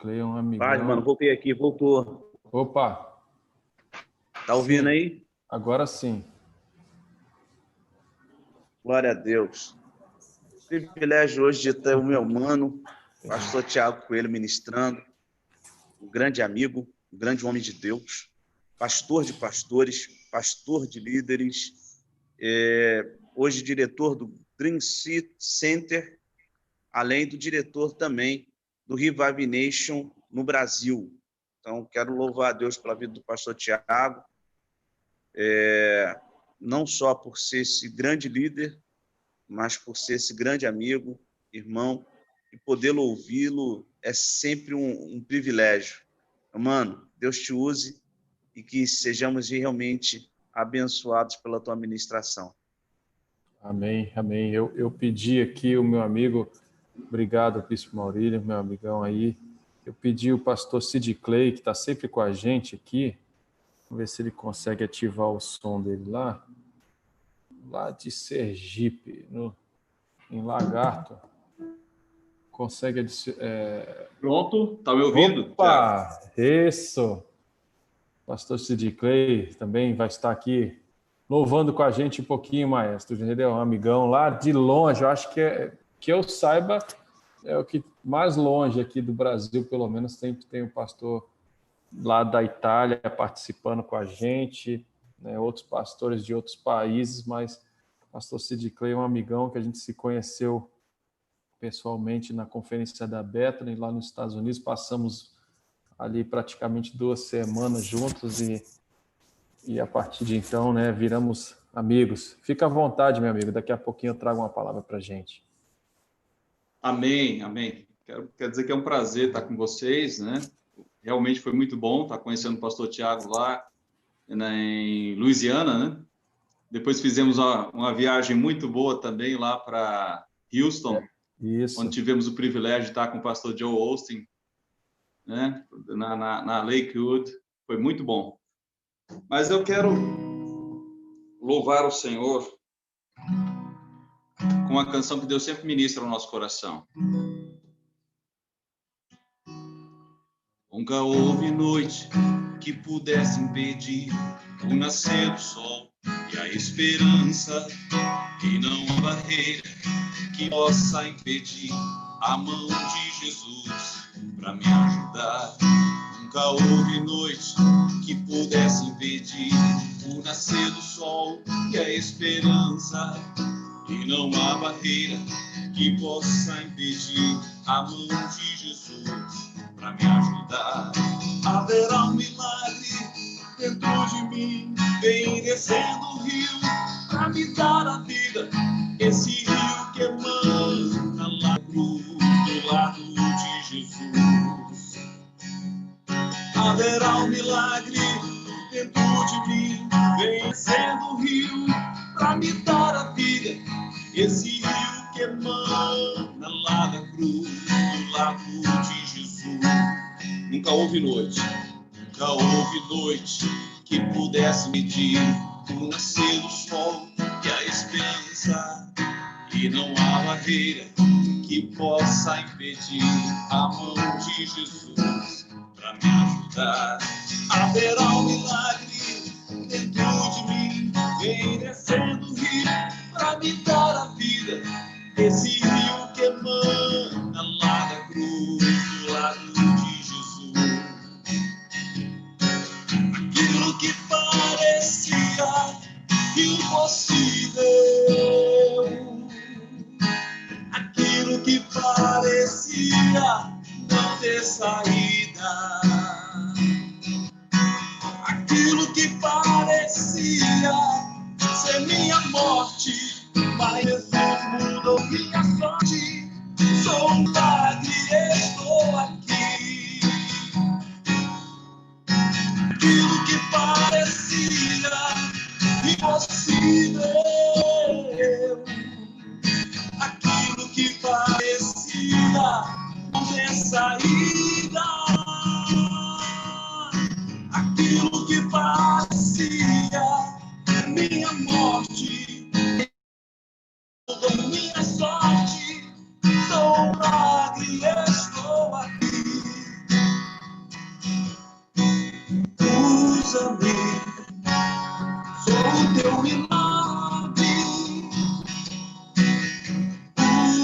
Clay é um amigão. Vai, mano, voltei aqui, voltou. Opa! Tá ouvindo aí? Agora sim. Glória a Deus. Privilégio hoje de ter o meu mano, pastor Tiago Coelho, ministrando. Um grande amigo, um grande homem de Deus, pastor de pastores, pastor de líderes, hoje diretor do Dream Center, além do diretor também do Revive Nation no Brasil. Então, quero louvar a Deus pela vida do pastor Tiago, não só por ser esse grande líder, mas por ser esse grande amigo, irmão, e poder ouvi-lo é sempre um privilégio. Mano, Deus te use e que sejamos realmente abençoados pela tua ministração. Amém, amém. Eu pedi aqui o meu amigo, obrigado, Bispo Maurílio, meu amigão aí. Eu pedi o pastor Sid Clay, que está sempre com a gente aqui. Vamos ver se ele consegue ativar o som dele lá de Sergipe, em Lagarto. Consegue Pronto, tá me ouvindo? Opa, isso! Pastor Sid Clay também vai estar aqui louvando com a gente um pouquinho, maestro, entendeu? Um amigão lá de longe, eu acho que eu saiba, é o que mais longe aqui do Brasil, pelo menos, sempre tem o pastor lá da Itália participando com a gente, né? Outros pastores de outros países, mas o pastor Sid Clay é um amigão que a gente se conheceu pessoalmente na conferência da Bethany, lá nos Estados Unidos. Passamos ali praticamente 2 semanas juntos e a partir de então, né, viramos amigos. Fica à vontade, meu amigo, daqui a pouquinho eu trago uma palavra para a gente. Amém, amém. Quero dizer que é um prazer estar com vocês, né? Realmente foi muito bom estar conhecendo o pastor Tiago lá em Louisiana, né? Depois fizemos uma viagem muito boa também lá para Houston, onde tivemos o privilégio de estar com o pastor Joe Austin, né? na Lakewood. Foi muito bom. Mas eu quero louvar o Senhor com uma canção que Deus sempre ministra no nosso coração. Nunca houve noite que pudesse impedir o nascer do sol e a esperança, e não há barreira que possa impedir a mão de Jesus para me ajudar. Nunca houve noite que pudesse impedir o nascer do sol e a esperança, e não há barreira que possa impedir a mão de Jesus para me ajudar. Haverá um milagre dentro de mim, vem descendo o rio para me dar a vida. Esse rio que emana lá do lado de Jesus. Haverá um milagre dentro de mim, vem descendo o rio para me dar a vida. Esse rio que emana lá da cruz, do lado de Jesus. Nunca houve noite que pudesse medir o nascer do sol e a esperança, e não há barreira que possa impedir a mão de Jesus para me ajudar. Haverá um milagre dentro de mim, vem descendo o rio para me dar a vida. Esse rio que emana lá da cruz, do lado de Jesus. Aquilo que parecia impossível, aquilo que parecia não ter saída, aquilo que parecia ser minha morte, mas Jesus mudou minha sorte. Sou um milagre, estou aqui. Aquilo que parecia impossível, aquilo que parecia não ter saída, aquilo que parecia minha morte, mudou minha sorte. Sou um milagre, estou aqui. teu milagre,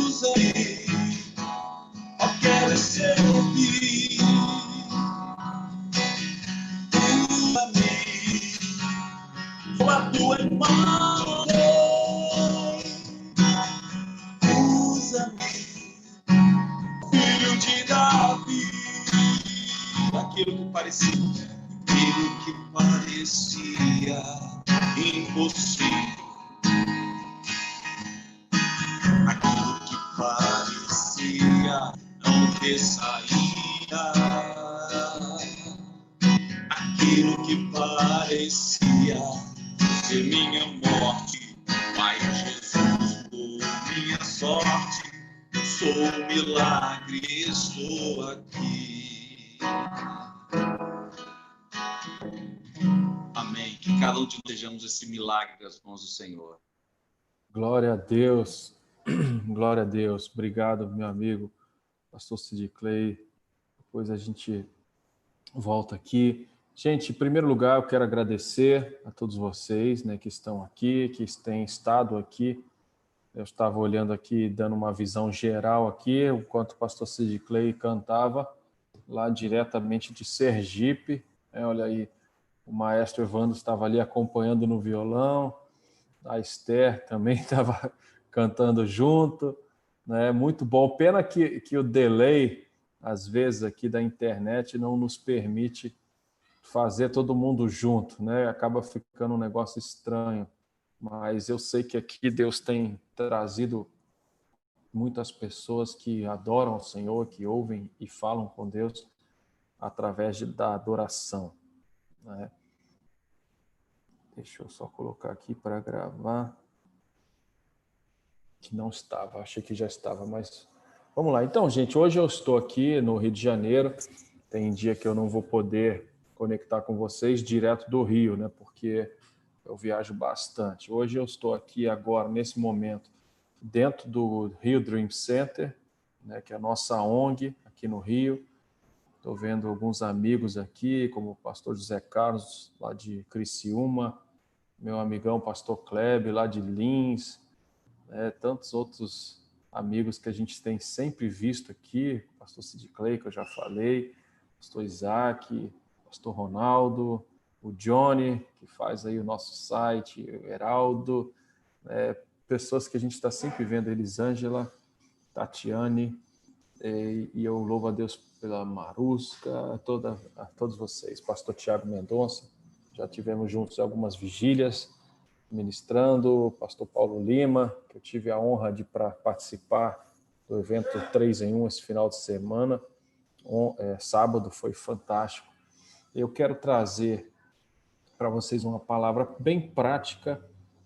usa-me, ó, quero servir. Usa-me, com a tua imagem, usa-me, filho de Davi. Aquilo que parecia impossível, aquilo que parecia não ter saída, aquilo que parecia ser minha morte, mas Jesus, por minha sorte, sou um milagre, estou aqui. Amém. Que cada um de nós sejamos esse milagre das mãos do Senhor. Glória a Deus. Glória a Deus. Obrigado, meu amigo, pastor Sid Clay. Depois a gente volta aqui. Gente, em primeiro lugar, eu quero agradecer a todos vocês, né, que estão aqui, que têm estado aqui. Eu estava olhando aqui, dando uma visão geral aqui, enquanto o pastor Sid Clay cantava, lá diretamente de Sergipe. Olha aí, o maestro Evandro estava ali acompanhando no violão, a Esther também estava cantando junto, né? Muito bom. Pena que o delay, às vezes, aqui da internet não nos permite fazer todo mundo junto, né? Acaba ficando um negócio estranho. Mas eu sei que aqui Deus tem trazido muitas pessoas que adoram o Senhor, que ouvem e falam com Deus através da adoração, né? Deixa eu só colocar aqui para gravar. Que não estava, achei que já estava, mas vamos lá. Então, gente, hoje eu estou aqui no Rio de Janeiro. Tem dia que eu não vou poder conectar com vocês direto do Rio, né? Porque eu viajo bastante. Hoje eu estou aqui agora, nesse momento, dentro do Rio Dream Center, né? Que é a nossa ONG aqui no Rio. Estou vendo alguns amigos aqui, como o pastor José Carlos, lá de Criciúma, meu amigão pastor Klebe, lá de Lins, tantos outros amigos que a gente tem sempre visto aqui, o pastor Sid Clay, que eu já falei, pastor Isaac, pastor Ronaldo, o Johnny, que faz aí o nosso site, o Heraldo, pessoas que a gente está sempre vendo, Elisângela, Tatiane, e eu louvo a Deus pela Marusca, a todos vocês, pastor Tiago Mendonça, já tivemos juntos algumas vigílias, ministrando, o pastor Paulo Lima, que eu tive a honra de participar do evento 3 em 1 esse final de semana, sábado, foi fantástico. Eu quero trazer para vocês uma palavra bem prática,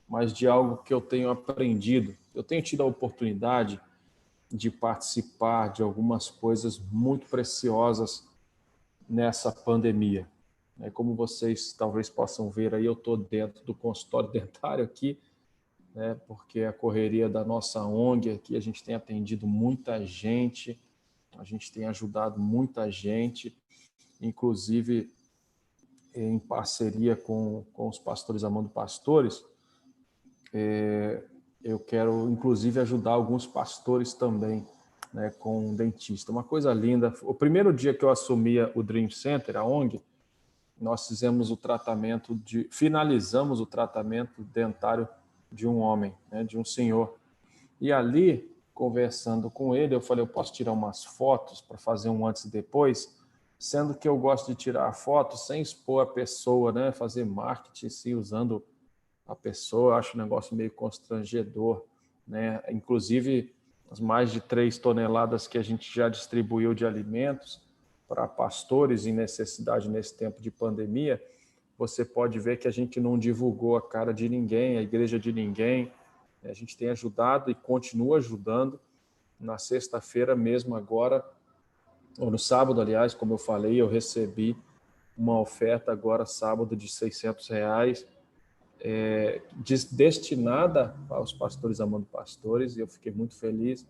mas de algo que eu tenho aprendido. Eu tenho tido a oportunidade de participar de algumas coisas muito preciosas nessa pandemia. Como vocês talvez possam ver aí, eu estou dentro do consultório dentário aqui, né, porque a correria da nossa ONG aqui, a gente tem atendido muita gente, a gente tem ajudado muita gente, inclusive em parceria com os pastores Amando Pastores, eu quero inclusive ajudar alguns pastores também, né, com um dentista. Uma coisa linda, o primeiro dia que eu assumia o Dream Center, a ONG, nós finalizamos o tratamento dentário de um homem, né, de um senhor. E ali, conversando com ele, eu falei, eu posso tirar umas fotos para fazer um antes e depois, sendo que eu gosto de tirar a foto sem expor a pessoa, né, fazer marketing, sim, usando a pessoa, eu acho um negócio meio constrangedor, né? Inclusive, as mais de 3 toneladas que a gente já distribuiu de alimentos para pastores em necessidade nesse tempo de pandemia, você pode ver que a gente não divulgou a cara de ninguém, a igreja de ninguém. A gente tem ajudado e continua ajudando. Na sexta-feira mesmo agora, ou no sábado, aliás, como eu falei, eu recebi uma oferta agora, sábado, de R$600, destinada aos pastores Amando Pastores, e eu fiquei muito feliz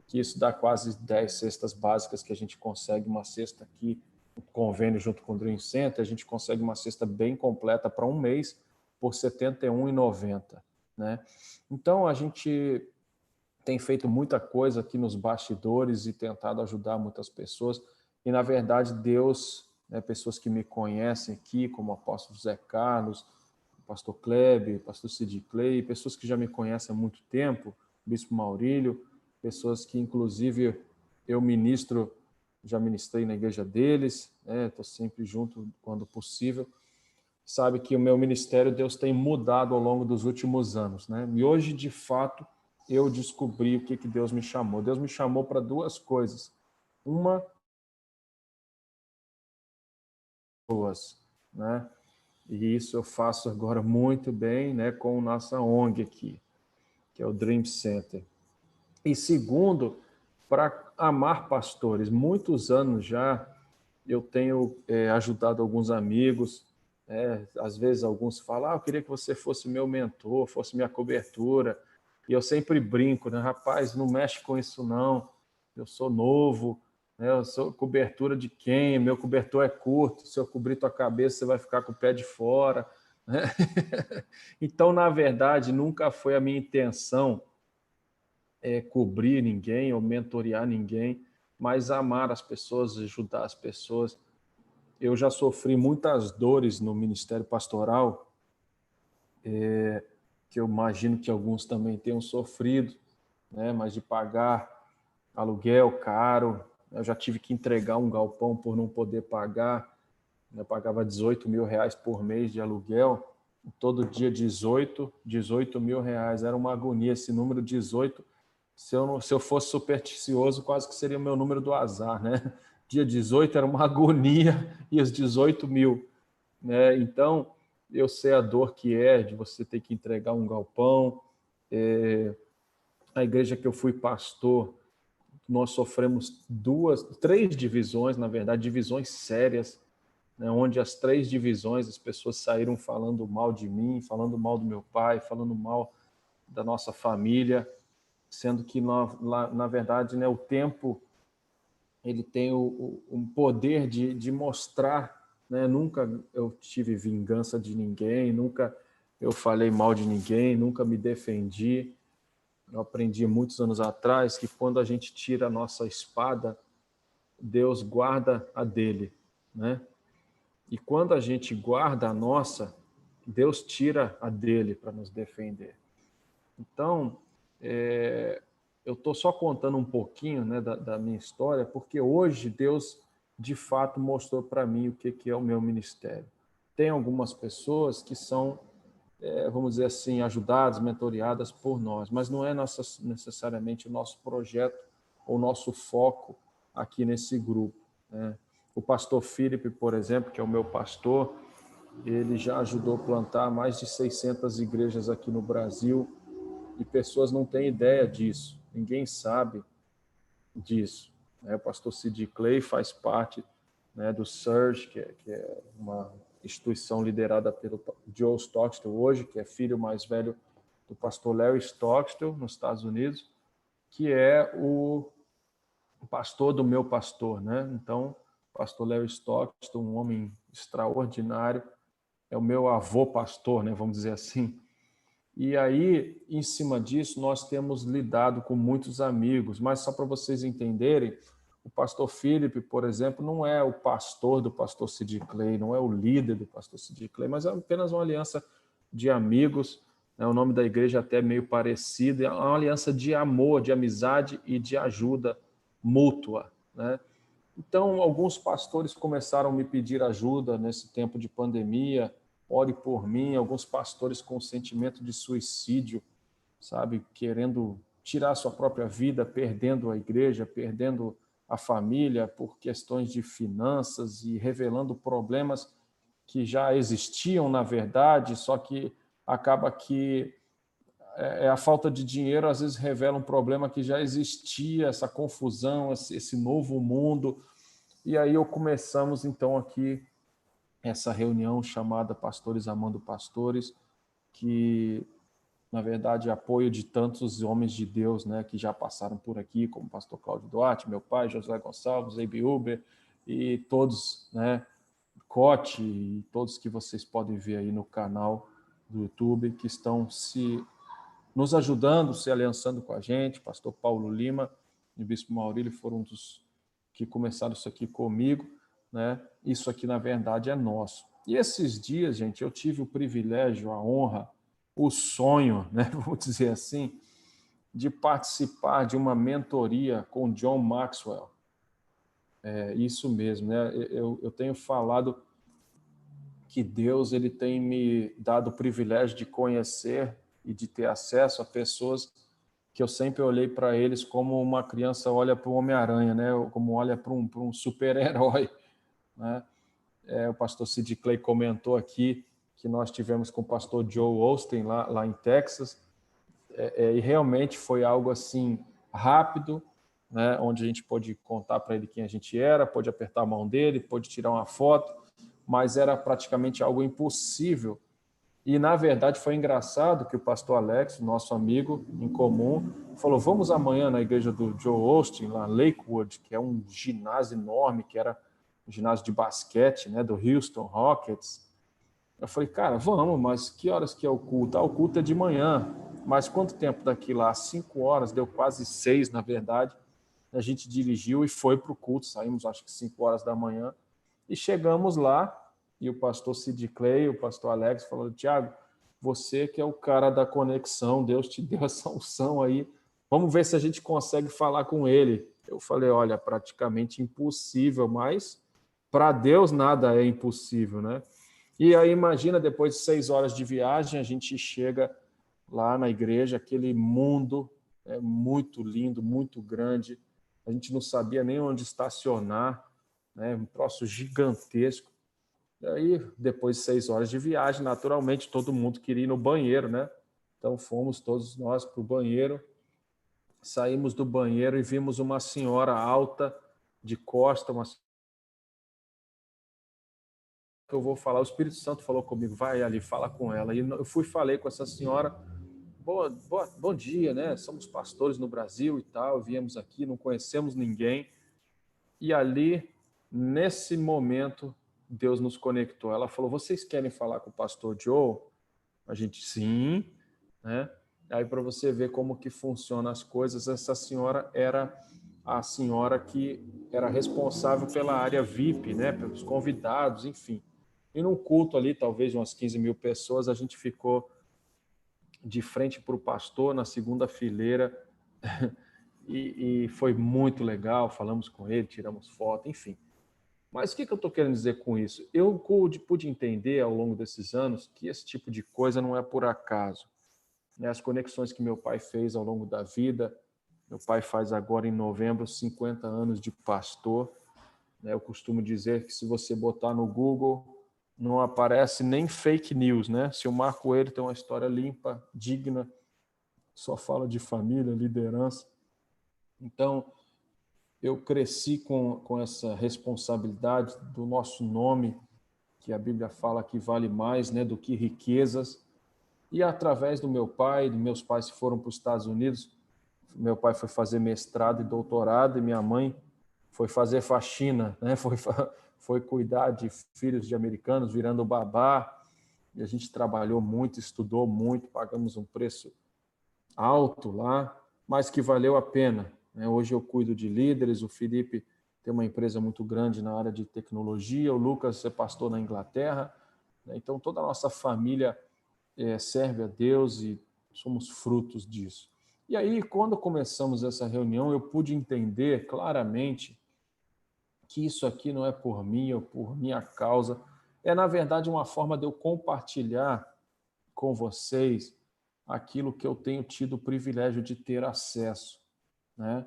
que isso dá quase 10 cestas básicas que a gente consegue, uma cesta aqui, um convênio junto com o Dream Center, a gente consegue uma cesta bem completa para um mês, por R$ 71,90, né? Então, a gente tem feito muita coisa aqui nos bastidores e tentado ajudar muitas pessoas. E, na verdade, Deus, né, pessoas que me conhecem aqui, como o apóstolo José Carlos, o pastor Kleber, o pastor Sid Clay, pessoas que já me conhecem há muito tempo, o bispo Maurílio, pessoas que, inclusive, eu ministro, já ministrei na igreja deles, estou sempre junto quando possível. Sabe que o meu ministério, Deus tem mudado ao longo dos últimos anos, né? E hoje, de fato, eu descobri o que Deus me chamou. Deus me chamou para duas coisas. Uma, né? E isso eu faço agora muito bem, né, com nossa ONG aqui, que é o Dream Center. E segundo, para amar pastores. Muitos anos já eu tenho ajudado alguns amigos. Às vezes alguns falam, eu queria que você fosse meu mentor, fosse minha cobertura. E eu sempre brinco, né? Rapaz, não mexe com isso não. Eu sou novo, né? Eu sou cobertura de quem? Meu cobertor é curto. Se eu cobrir tua cabeça, você vai ficar com o pé de fora, né? Então, na verdade, nunca foi a minha intenção cobrir ninguém ou mentorear ninguém, mas amar as pessoas, ajudar as pessoas. Eu já sofri muitas dores no ministério pastoral, que eu imagino que alguns também tenham sofrido, né? Mas de pagar aluguel caro, eu já tive que entregar um galpão por não poder pagar, eu pagava R$ 18.000 por mês de aluguel, todo dia 18 mil reais, era uma agonia esse número 18. Se eu fosse supersticioso, quase que seria o meu número do azar, né? Dia 18 era uma agonia e os 18 mil, né? Então, eu sei a dor que é de você ter que entregar um galpão. A igreja que eu fui pastor, nós sofremos três divisões, na verdade, divisões sérias, né? Onde as três divisões, as pessoas saíram falando mal de mim, falando mal do meu pai, falando mal da nossa família, sendo que, na verdade, né, o tempo ele tem um poder de mostrar, né? Nunca eu tive vingança de ninguém, nunca eu falei mal de ninguém, nunca me defendi. Eu aprendi muitos anos atrás que quando a gente tira a nossa espada, Deus guarda a dele, né? E quando a gente guarda a nossa, Deus tira a dele para nos defender. Então, eu estou só contando um pouquinho, né, da minha história, porque hoje Deus, de fato, mostrou para mim o que é o meu ministério. Tem algumas pessoas que são, vamos dizer assim, ajudadas, mentoreadas por nós, mas não é necessariamente o nosso projeto ou nosso foco aqui nesse grupo, né? O pastor Felipe, por exemplo, que é o meu pastor, ele já ajudou a plantar mais de 600 igrejas aqui no Brasil, e pessoas não têm ideia disso, ninguém sabe disso, né? O pastor Sid Clay faz parte, né, do Surge, que é uma instituição liderada pelo Joe Stockstill hoje, que é filho mais velho do pastor Larry Stockstill, nos Estados Unidos, que é o pastor do meu pastor, né? Então, o pastor Larry Stockstill, um homem extraordinário, é o meu avô pastor, né, vamos dizer assim. E aí, em cima disso, nós temos lidado com muitos amigos, mas só para vocês entenderem, o pastor Felipe, por exemplo, não é o pastor do pastor Sid Clay, não é o líder do pastor Sid Clay, mas é apenas uma aliança de amigos, né? O nome da igreja é até meio parecido, é uma aliança de amor, de amizade e de ajuda mútua, né? Então, alguns pastores começaram a me pedir ajuda nesse tempo de pandemia, ore por mim, alguns pastores com sentimento de suicídio, sabe, querendo tirar sua própria vida, perdendo a igreja, perdendo a família por questões de finanças e revelando problemas que já existiam na verdade, só que acaba que a falta de dinheiro às vezes revela um problema que já existia, essa confusão, esse novo mundo. E aí começamos então aqui essa reunião chamada Pastores Amando Pastores, que na verdade é apoio de tantos homens de Deus, né, que já passaram por aqui, como o pastor Cláudio Duarte, meu pai, José Gonçalves, Abe Uber, e todos, né, Cote, e todos que vocês podem ver aí no canal, do YouTube, que estão nos ajudando, se aliançando com a gente. Pastor Paulo Lima e o Bispo Maurílio foram um dos que começaram isso aqui comigo, né? Isso aqui, na verdade, é nosso. E esses dias, gente, eu tive o privilégio, a honra, o sonho, né? Vamos dizer assim, de participar de uma mentoria com John Maxwell. É isso mesmo, né? Eu tenho falado que Deus ele tem me dado o privilégio de conhecer e de ter acesso a pessoas que eu sempre olhei para eles como uma criança olha para o Homem-Aranha, né? Como olha para um super-herói, né? O pastor Sid Clay comentou aqui que nós tivemos com o pastor Joe Osteen lá em Texas, e realmente foi algo assim rápido, né? Onde a gente pôde contar para ele quem a gente era, pôde apertar a mão dele, pôde tirar uma foto, mas era praticamente algo impossível. E, na verdade, foi engraçado que o pastor Alex, nosso amigo em comum, falou, vamos amanhã na igreja do Joe Osteen, lá em Lakewood, que é um ginásio enorme, que era um ginásio de basquete, né, do Houston Rockets. Eu falei, cara, vamos, mas que horas que é o culto? O culto é de manhã. Mas quanto tempo daqui lá? 5 horas, deu quase 6, na verdade. A gente dirigiu e foi para o culto, saímos acho que 5 horas da manhã, e chegamos lá, e o pastor Sid Clay, o pastor Alex, falou, Tiago, você que é o cara da conexão, Deus te deu essa unção aí, vamos ver se a gente consegue falar com ele. Eu falei, olha, praticamente impossível, mas para Deus nada é impossível, né? E aí imagina, depois de 6 horas de viagem, a gente chega lá na igreja, aquele mundo muito lindo, muito grande, a gente não sabia nem onde estacionar, né? Um troço gigantesco. E aí, depois de 6 horas de viagem, naturalmente, todo mundo queria ir no banheiro, né? Então, fomos todos nós para o banheiro, saímos do banheiro e vimos uma senhora alta, de costa, uma que eu vou falar, o Espírito Santo falou comigo, vai ali, fala com ela. E eu fui, falei com essa senhora, bom dia, né? Somos pastores no Brasil e tal, viemos aqui, não conhecemos ninguém. E ali, nesse momento, Deus nos conectou. Ela falou, vocês querem falar com o pastor Joe? A gente, sim, né? Aí, para você ver como que funcionam as coisas, essa senhora era a senhora que era responsável pela área VIP, né? Pelos convidados, enfim. E num culto ali, talvez umas 15 mil pessoas, a gente ficou de frente para o pastor na segunda fileira e foi muito legal, falamos com ele, tiramos foto, enfim. Mas o que eu estou querendo dizer com isso? Eu pude entender ao longo desses anos que esse tipo de coisa não é por acaso. As conexões que meu pai fez ao longo da vida, meu pai faz agora em novembro 50 anos de pastor. Eu costumo dizer que se você botar no Google, não aparece nem fake news, né? Se o Marco Coelho tem uma história limpa, digna, só fala de família, liderança. Então, eu cresci com essa responsabilidade do nosso nome, que a Bíblia fala que vale mais, né, do que riquezas. E através do meu pai, meus pais foram para os Estados Unidos. Meu pai foi fazer mestrado e doutorado e minha mãe foi fazer faxina, né? Foi cuidar de filhos de americanos, virando babá. E a gente trabalhou muito, estudou muito, pagamos um preço alto lá, mas que valeu a pena, né? Hoje eu cuido de líderes, o Felipe tem uma empresa muito grande na área de tecnologia, o Lucas é pastor na Inglaterra, né? Então toda a nossa família serve a Deus e somos frutos disso. E aí, quando começamos essa reunião, eu pude entender claramente que isso aqui não é por mim ou por minha causa, é, na verdade, uma forma de eu compartilhar com vocês aquilo que eu tenho tido o privilégio de ter acesso, né?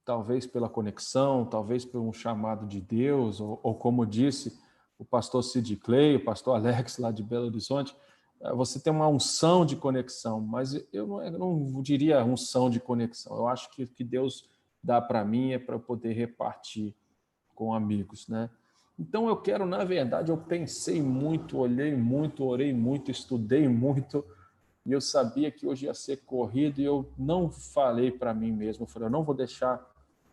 Talvez pela conexão, talvez por um chamado de Deus, ou como disse o pastor Sid Clay, o pastor Alex lá de Belo Horizonte, você tem uma unção de conexão, mas eu não diria unção de conexão. Eu acho que Deus dá para mim é para poder repartir com amigos, né? Então eu quero, na verdade, eu pensei muito, olhei muito, orei muito, estudei muito, e eu sabia que hoje ia ser corrido, e eu não falei para mim mesmo, eu falei, eu não vou deixar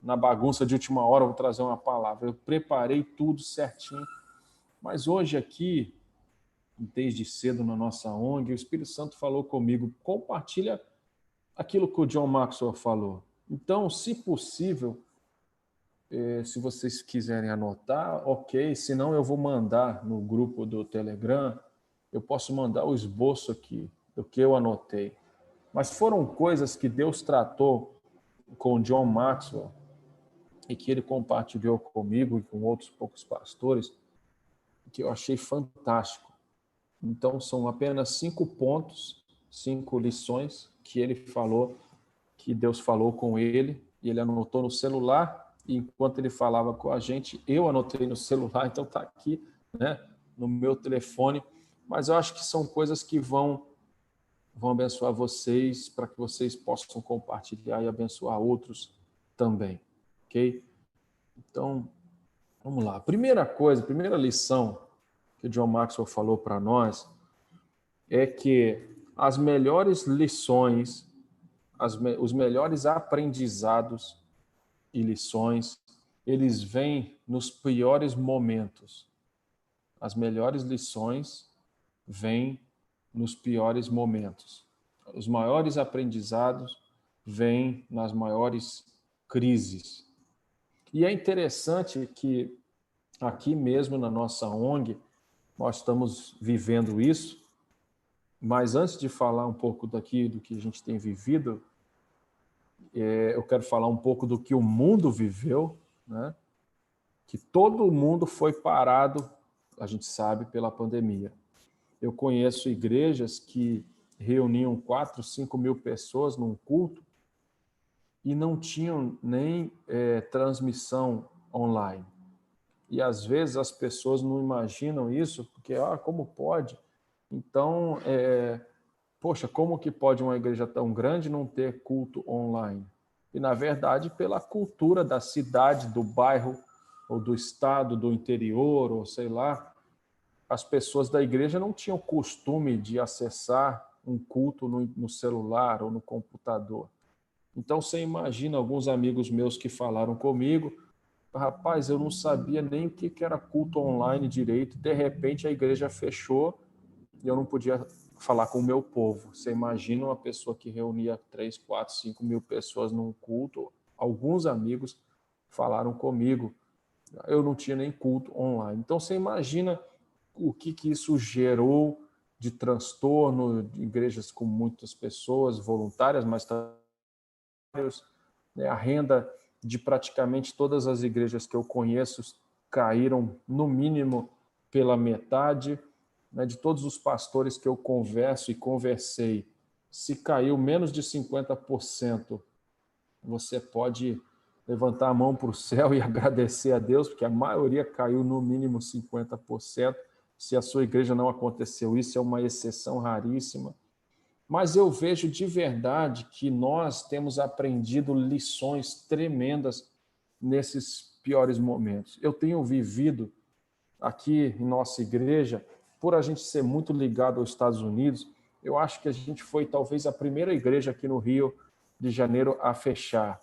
na bagunça de última hora, eu vou trazer uma palavra. Eu preparei tudo certinho, mas hoje aqui desde cedo na nossa ONG. O Espírito Santo falou comigo, compartilha aquilo que o John Maxwell falou. Então, se possível, se vocês quiserem anotar, ok, senão eu vou mandar no grupo do Telegram, eu posso mandar o esboço aqui do que eu anotei. Mas foram coisas que Deus tratou com o John Maxwell e que ele compartilhou comigo e com outros poucos pastores, que eu achei fantástico. Então, são apenas 5 pontos, 5 lições que ele falou, que Deus falou com ele, e ele anotou no celular, e enquanto ele falava com a gente, eu anotei no celular, então está aqui, né, no meu telefone. Mas eu acho que são coisas que vão abençoar vocês, para que vocês possam compartilhar e abençoar outros também, ok? Então, vamos lá. Primeira lição que o John Maxwell falou para nós é que as melhores lições, os melhores aprendizados e lições, eles vêm nos piores momentos. As melhores lições vêm nos piores momentos. Os maiores aprendizados vêm nas maiores crises. E é interessante que aqui mesmo na nossa ONG, nós estamos vivendo isso, mas antes de falar um pouco daqui do que a gente tem vivido, eu quero falar um pouco do que o mundo viveu, né? Que todo mundo foi parado, a gente sabe, pela pandemia. Eu conheço igrejas que reuniam 4, 5 mil pessoas num culto e não tinham nem transmissão online. E às vezes as pessoas não imaginam isso, porque, como pode? Então, poxa, como que pode uma igreja tão grande não ter culto online? E, na verdade, pela cultura da cidade, do bairro, ou do estado, do interior, ou sei lá, as pessoas da igreja não tinham costume de acessar um culto no celular ou no computador. Então, você imagina alguns amigos meus que falaram comigo, rapaz, eu não sabia nem o que era culto online direito, de repente a igreja fechou e eu não podia falar com o meu povo. Você imagina uma pessoa que reunia 3, 4, 5 mil pessoas num culto, alguns amigos falaram comigo, eu não tinha nem culto online. Então você imagina o que isso gerou de transtorno, de igrejas com muitas pessoas voluntárias, mas né, a renda de praticamente todas as igrejas que eu conheço caíram no mínimo pela metade, né, de todos os pastores que eu converso e conversei, se caiu menos de 50%, você pode levantar a mão para o céu e agradecer a Deus, porque a maioria caiu no mínimo 50%. Se a sua igreja não aconteceu isso, é uma exceção raríssima. Mas eu vejo de verdade que nós temos aprendido lições tremendas nesses piores momentos. Eu tenho vivido aqui em nossa igreja, por a gente ser muito ligado aos Estados Unidos, eu acho que a gente foi talvez a primeira igreja aqui no Rio de Janeiro a fechar,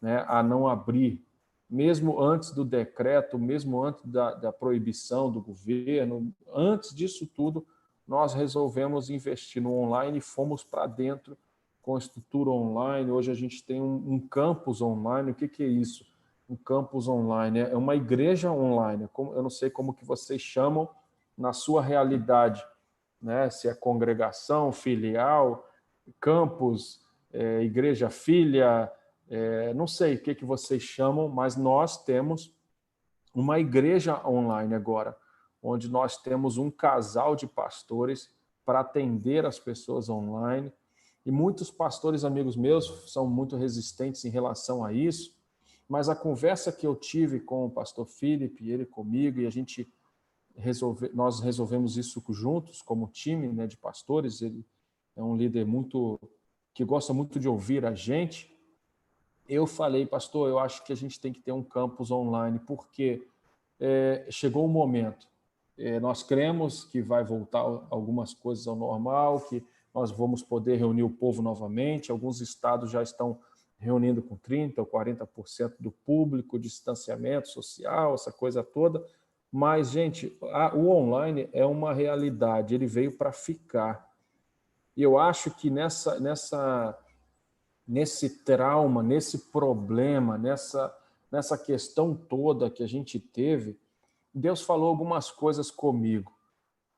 né, a não abrir, mesmo antes do decreto, mesmo antes da proibição do governo, antes disso tudo, nós resolvemos investir no online e fomos para dentro com estrutura online. Hoje a gente tem um campus online. O que é isso? Um campus online é uma igreja online. Eu não sei como que vocês chamam na sua realidade, né? Se é congregação, filial, campus, igreja filha, não sei o que vocês chamam, mas nós temos uma igreja online agora, onde nós temos um casal de pastores para atender as pessoas online. E muitos pastores amigos meus são muito resistentes em relação a isso, mas a conversa que eu tive com o pastor Felipe, ele comigo, e nós resolvemos isso juntos, como time, né, de pastores. Ele é um líder que gosta muito de ouvir a gente. Eu falei, pastor, eu acho que a gente tem que ter um campus online, porque chegou o momento. Nós cremos que vai voltar algumas coisas ao normal, que nós vamos poder reunir o povo novamente. Alguns estados já estão reunindo com 30% ou 40% do público, distanciamento social, essa coisa toda. Mas, gente, o online é uma realidade, ele veio para ficar. E eu acho que nesse trauma, nesse problema, nessa questão toda que a gente teve, Deus falou algumas coisas comigo,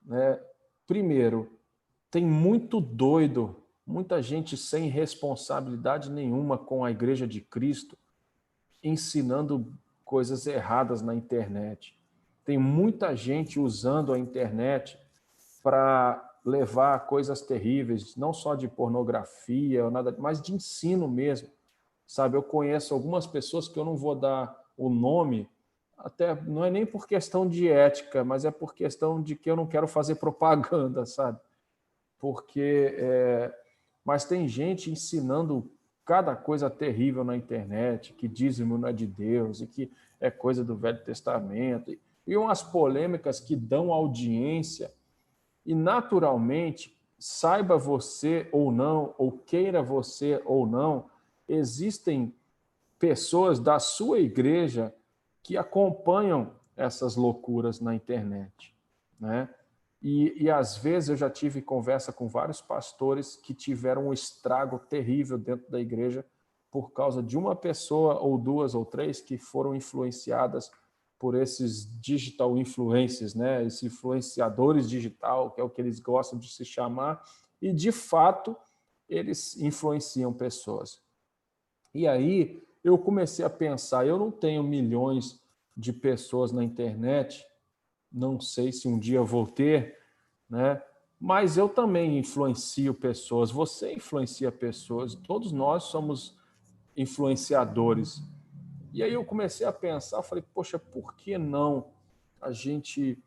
né? Primeiro, tem muito doido, muita gente sem responsabilidade nenhuma com a Igreja de Cristo, ensinando coisas erradas na internet. Tem muita gente usando a internet para levar coisas terríveis, não só de pornografia ou nada, mas de ensino mesmo. Sabe, eu conheço algumas pessoas que eu não vou dar o nome, até não é nem por questão de ética, mas é por questão de que eu não quero fazer propaganda, sabe? Porque mas tem gente ensinando cada coisa terrível na internet, que dízimo não é de Deus e que é coisa do Velho Testamento, e umas polêmicas que dão audiência. E, naturalmente, saiba você ou não, ou queira você ou não, existem pessoas da sua igreja que acompanham essas loucuras na internet, né? E às vezes eu já tive conversa com vários pastores que tiveram um estrago terrível dentro da igreja por causa de uma pessoa ou duas ou três que foram influenciadas por esses digital influencers, né? Esses influenciadores digital, que é o que eles gostam de se chamar, e de fato eles influenciam pessoas. E aí eu comecei a pensar, eu não tenho milhões de pessoas na internet, não sei se um dia vou ter, né? Mas eu também influencio pessoas, você influencia pessoas, todos nós somos influenciadores. E aí eu comecei a pensar, falei, poxa, por que não a gente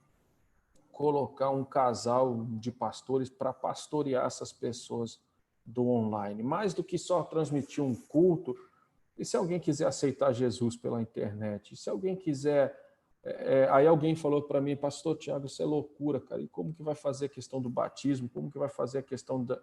colocar um casal de pastores para pastorear essas pessoas do online? Mais do que só transmitir um culto, e se alguém quiser aceitar Jesus pela internet? E se alguém quiser... aí alguém falou para mim, pastor Tiago, isso é loucura, cara, e como que vai fazer a questão do batismo? Como que vai fazer a questão da...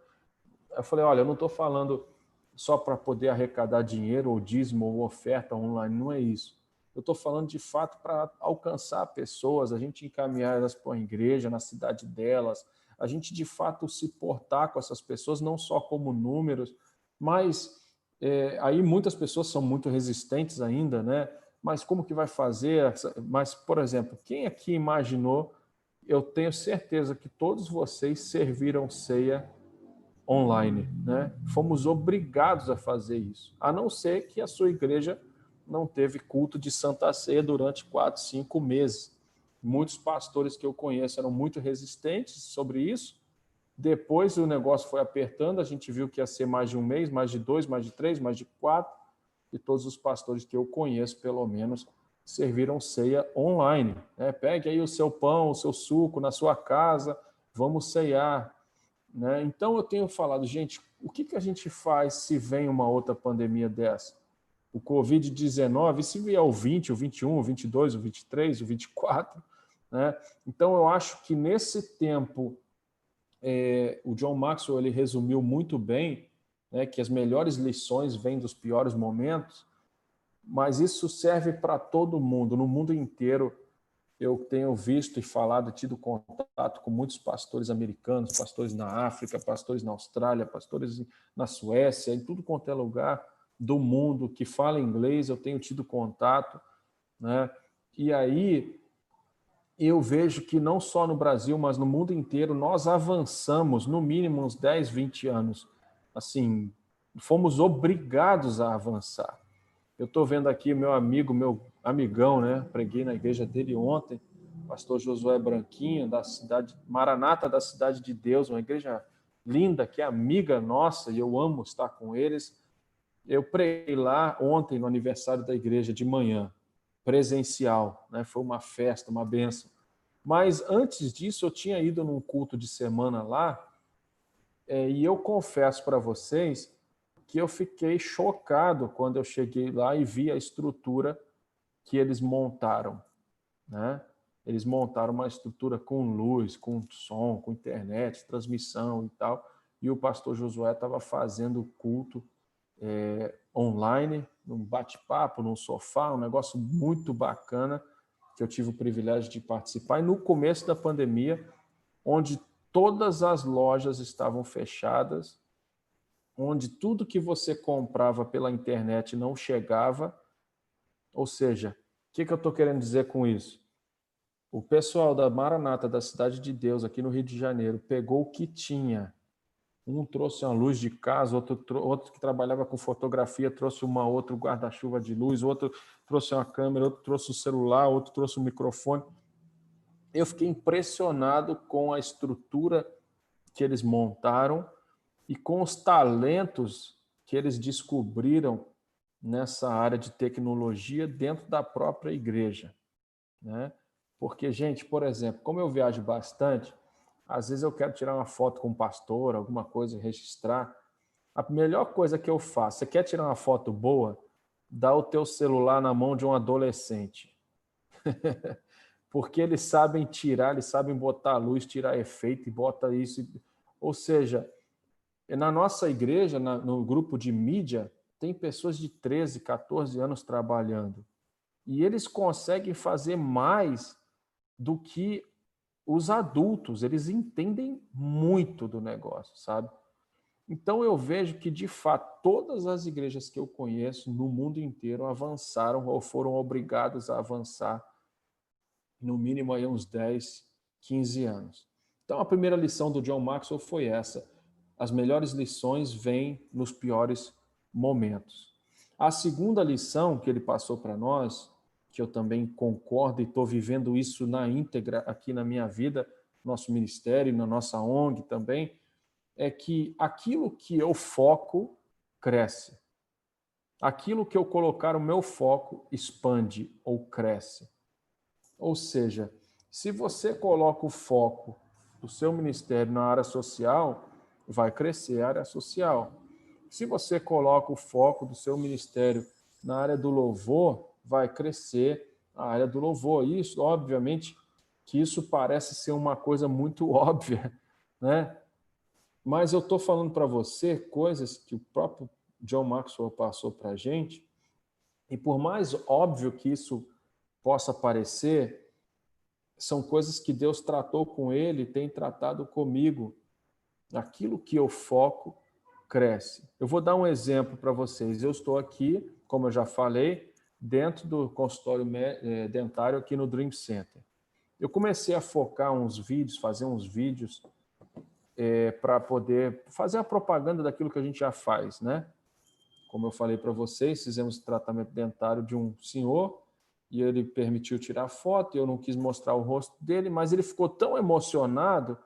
Eu falei, olha, eu não estou falando só para poder arrecadar dinheiro, ou dízimo, ou oferta online, não é isso. Eu estou falando de fato para alcançar pessoas, a gente encaminhar elas para a igreja, na cidade delas, a gente de fato se portar com essas pessoas, não só como números, mas aí muitas pessoas são muito resistentes ainda, né? Mas como que vai fazer? Mas, por exemplo, quem aqui imaginou, eu tenho certeza que todos vocês serviram ceia online, né? Fomos obrigados a fazer isso, a não ser que a sua igreja não teve culto de Santa Ceia durante 4, 5 meses. Muitos pastores que eu conheço eram muito resistentes sobre isso. Depois o negócio foi apertando, a gente viu que ia ser mais de um mês, mais de 2, mais de 3, mais de 4, e todos os pastores que eu conheço, pelo menos, serviram ceia online, né? Pegue aí o seu pão, o seu suco na sua casa, vamos ceiar, né? Então eu tenho falado, gente, o que a gente faz se vem uma outra pandemia dessa? O Covid-19, e se vier o 20, o 21, o 22, o 23, o 24, né? Então eu acho que nesse tempo, o John Maxwell ele resumiu muito bem, né, que as melhores lições vêm dos piores momentos, mas isso serve para todo mundo, no mundo inteiro. Eu tenho visto e falado, tido contato com muitos pastores americanos, pastores na África, pastores na Austrália, pastores na Suécia, em tudo quanto é lugar do mundo que fala inglês, eu tenho tido contato, né? E aí eu vejo que não só no Brasil, mas no mundo inteiro, nós avançamos no mínimo uns 10, 20 anos. Assim, fomos obrigados a avançar. Eu estou vendo aqui meu amigo, meu amigão, né? Preguei na igreja dele ontem, pastor Josué Branquinho, da cidade Maranata, da Cidade de Deus, uma igreja linda, que é amiga nossa, e eu amo estar com eles. Eu preguei lá ontem, no aniversário da igreja, de manhã, presencial, né? Foi uma festa, uma bênção. Mas antes disso, eu tinha ido num culto de semana lá, e eu confesso para vocês que eu fiquei chocado quando eu cheguei lá e vi a estrutura que eles montaram, né? Eles montaram uma estrutura com luz, com som, com internet, transmissão e tal, e o pastor Josué estava fazendo o culto online, num bate-papo, num sofá, um negócio muito bacana, que eu tive o privilégio de participar, e no começo da pandemia, onde todas as lojas estavam fechadas, onde tudo que você comprava pela internet não chegava. Ou seja, o que eu estou querendo dizer com isso? O pessoal da Maranata, da Cidade de Deus, aqui no Rio de Janeiro, pegou o que tinha. Um trouxe uma luz de casa, outro que trabalhava com fotografia trouxe outro guarda-chuva de luz, outro trouxe uma câmera, outro trouxe o celular, outro trouxe o microfone. Eu fiquei impressionado com a estrutura que eles montaram e com os talentos que eles descobriram nessa área de tecnologia dentro da própria igreja, né? Porque, gente, por exemplo, como eu viajo bastante, às vezes eu quero tirar uma foto com um pastor, alguma coisa, registrar. A melhor coisa que eu faço, você quer tirar uma foto boa? Dá o teu celular na mão de um adolescente. Porque eles sabem tirar, eles sabem botar luz, tirar efeito e bota isso. Ou seja, na nossa igreja, no grupo de mídia, tem pessoas de 13, 14 anos trabalhando. E eles conseguem fazer mais do que os adultos. Eles entendem muito do negócio, sabe? Então eu vejo que, de fato, todas as igrejas que eu conheço no mundo inteiro avançaram ou foram obrigadas a avançar no mínimo aí uns 10, 15 anos. Então a primeira lição do John Maxwell foi essa: as melhores lições vêm nos piores momentos. A segunda lição que ele passou para nós, que eu também concordo e estou vivendo isso na íntegra aqui na minha vida, nosso ministério, na nossa ONG também, é que aquilo que eu foco cresce. Aquilo que eu colocar o meu foco expande ou cresce. Ou seja, se você coloca o foco do seu ministério na área social, vai crescer a área social. Se você coloca o foco do seu ministério na área do louvor, vai crescer a área do louvor. Isso, obviamente, que isso parece ser uma coisa muito óbvia, né? Mas eu estou falando para você coisas que o próprio John Maxwell passou para a gente, e por mais óbvio que isso possa parecer, são coisas que Deus tratou com ele, tem tratado comigo. Aquilo que eu foco cresce. Eu vou dar um exemplo para vocês. Eu estou aqui, como eu já falei, dentro do consultório dentário aqui no Dream Center. Eu comecei a focar uns vídeos, fazer uns vídeos para poder fazer a propaganda daquilo que a gente já faz, né? Como eu falei para vocês, fizemos tratamento dentário de um senhor e ele permitiu tirar foto, eu não quis mostrar o rosto dele, mas ele ficou tão emocionado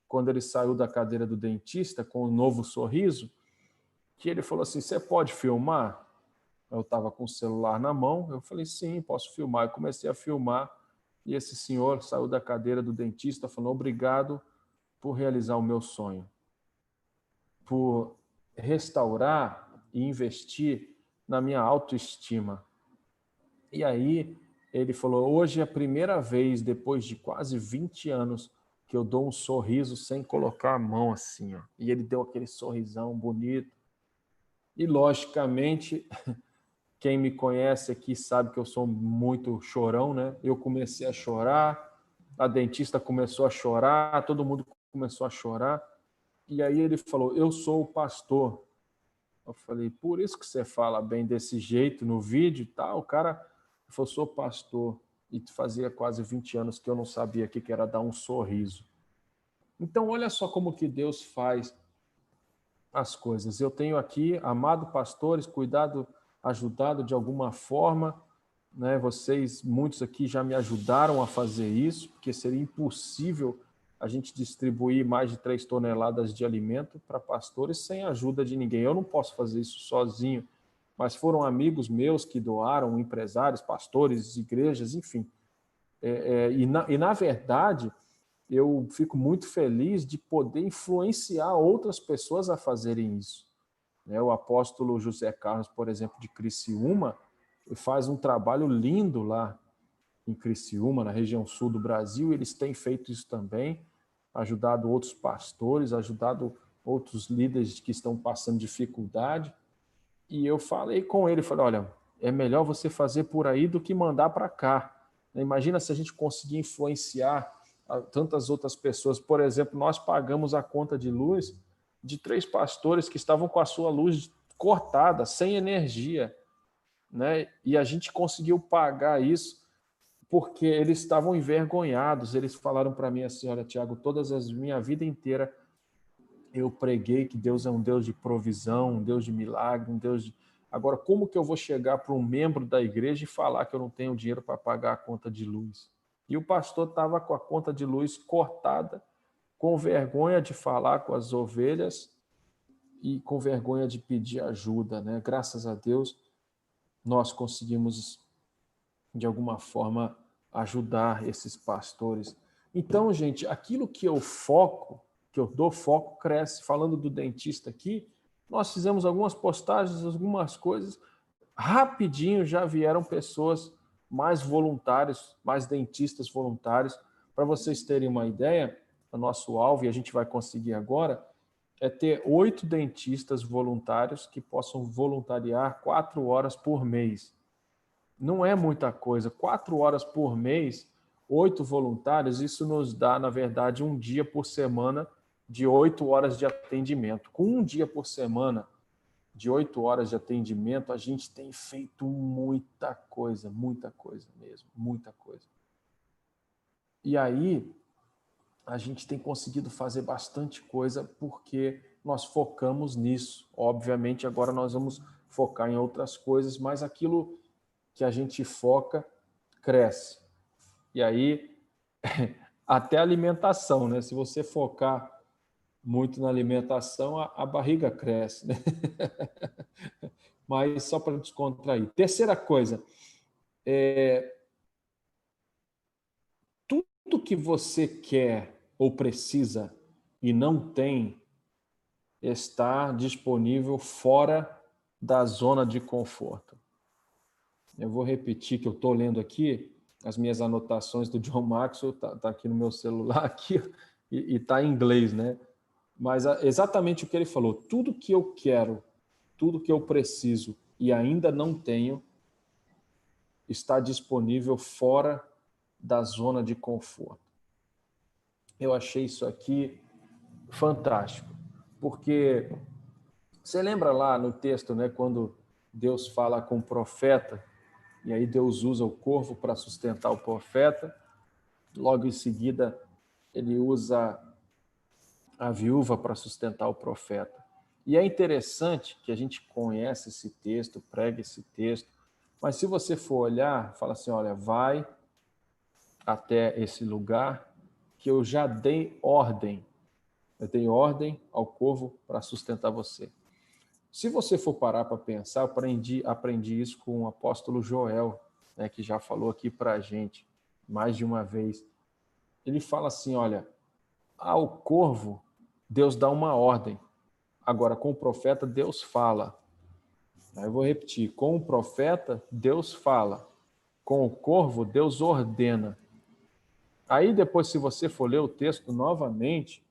quando ele saiu da cadeira do dentista com um novo sorriso, que ele falou assim: você pode filmar? Eu estava com o celular na mão, eu falei: sim, posso filmar. Eu comecei a filmar e esse senhor saiu da cadeira do dentista falando: obrigado por realizar o meu sonho, por restaurar e investir na minha autoestima. E aí ele falou: hoje é a primeira vez, depois de quase 20 anos, que eu dou um sorriso sem colocar a mão assim, ó. E ele deu aquele sorrisão bonito. E, logicamente, quem me conhece aqui sabe que eu sou muito chorão, né? Eu comecei a chorar, a dentista começou a chorar, todo mundo começou a chorar. E aí ele falou: eu sou o pastor. Eu falei: por isso que você fala bem desse jeito no vídeo e tal. O cara falou: sou pastor. E fazia quase 20 anos que eu não sabia o que era dar um sorriso. Então, olha só como que Deus faz as coisas. Eu tenho aqui amado pastores, cuidado, ajudado de alguma forma, né? Vocês, muitos aqui já me ajudaram a fazer isso, porque seria impossível a gente distribuir mais de 3 toneladas de alimento para pastores sem a ajuda de ninguém. Eu não posso fazer isso sozinho, mas foram amigos meus que doaram, empresários, pastores, igrejas, enfim. E na verdade, eu fico muito feliz de poder influenciar outras pessoas a fazerem isso. O apóstolo José Carlos, por exemplo, de Criciúma, faz um trabalho lindo lá em Criciúma, na região sul do Brasil. Eles têm feito isso também, ajudado outros pastores, ajudado outros líderes que estão passando dificuldade. E eu falei com ele, falei: olha, é melhor você fazer por aí do que mandar para cá. Imagina se a gente conseguir influenciar tantas outras pessoas. Por exemplo, nós pagamos a conta de luz de 3 pastores que estavam com a sua luz cortada, sem energia, né? E a gente conseguiu pagar isso porque eles estavam envergonhados. Eles falaram para mim assim: olha, Tiago, minha vida inteira eu preguei que Deus é um Deus de provisão, um Deus de milagre, um Deus de... Agora, como que eu vou chegar para um membro da igreja e falar que eu não tenho dinheiro para pagar a conta de luz? E o pastor estava com a conta de luz cortada, com vergonha de falar com as ovelhas e com vergonha de pedir ajuda, né? Graças a Deus, nós conseguimos, de alguma forma, ajudar esses pastores. Então, gente, aquilo que eu foco, que eu dou foco, cresce. Falando do dentista aqui, nós fizemos algumas postagens, algumas coisas, rapidinho já vieram pessoas mais voluntários, mais dentistas voluntários. Para vocês terem uma ideia, o nosso alvo, e a gente vai conseguir agora, é ter 8 dentistas voluntários que possam voluntariar 4 horas por mês. Não é muita coisa. 4 horas por mês, 8 voluntários, isso nos dá, na verdade, um dia por semana de 8 horas de atendimento. Com um dia por semana de 8 horas de atendimento, a gente tem feito muita coisa mesmo, muita coisa. E aí, a gente tem conseguido fazer bastante coisa porque nós focamos nisso. Obviamente, agora nós vamos focar em outras coisas, mas aquilo que a gente foca cresce. E aí, até a alimentação, né? Se você focar muito na alimentação, a barriga cresce, né? Mas só para descontrair. Terceira coisa, tudo que você quer ou precisa e não tem está disponível fora da zona de conforto. Eu vou repetir que eu estou lendo aqui, as minhas anotações do John Maxwell, tá aqui no meu celular aqui, e está em inglês, né? Mas exatamente o que ele falou, tudo que eu quero, tudo que eu preciso e ainda não tenho, está disponível fora da zona de conforto. Eu achei isso aqui fantástico, porque você lembra lá no texto, né, quando Deus fala com o profeta, e aí Deus usa o corvo para sustentar o profeta, logo em seguida ele usa a viúva para sustentar o profeta. E é interessante que a gente conhece esse texto, prega esse texto, mas se você for olhar, fala assim, olha, vai até esse lugar que eu já dei ordem. Eu dei ordem ao corvo para sustentar você. Se você for parar para pensar, eu aprendi isso com o apóstolo Joel, né, que já falou aqui para a gente mais de uma vez. Ele fala assim, olha, ao corvo, Deus dá uma ordem. Agora, com o profeta, Deus fala. Aí eu vou repetir, com o profeta, Deus fala. Com o corvo, Deus ordena. Aí depois, se você for ler o texto novamente,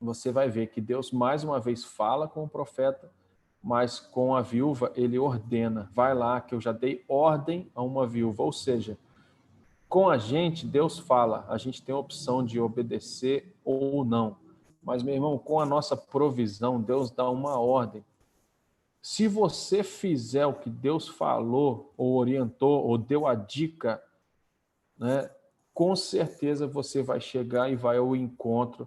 você vai ver que Deus mais uma vez fala com o profeta, mas com a viúva ele ordena. Vai lá que eu já dei ordem a uma viúva. Ou seja, com a gente, Deus fala. A gente tem a opção de obedecer ou não. Mas, meu irmão, com a nossa provisão, Deus dá uma ordem. Se você fizer o que Deus falou, ou orientou, ou deu a dica, né, com certeza você vai chegar e vai ao encontro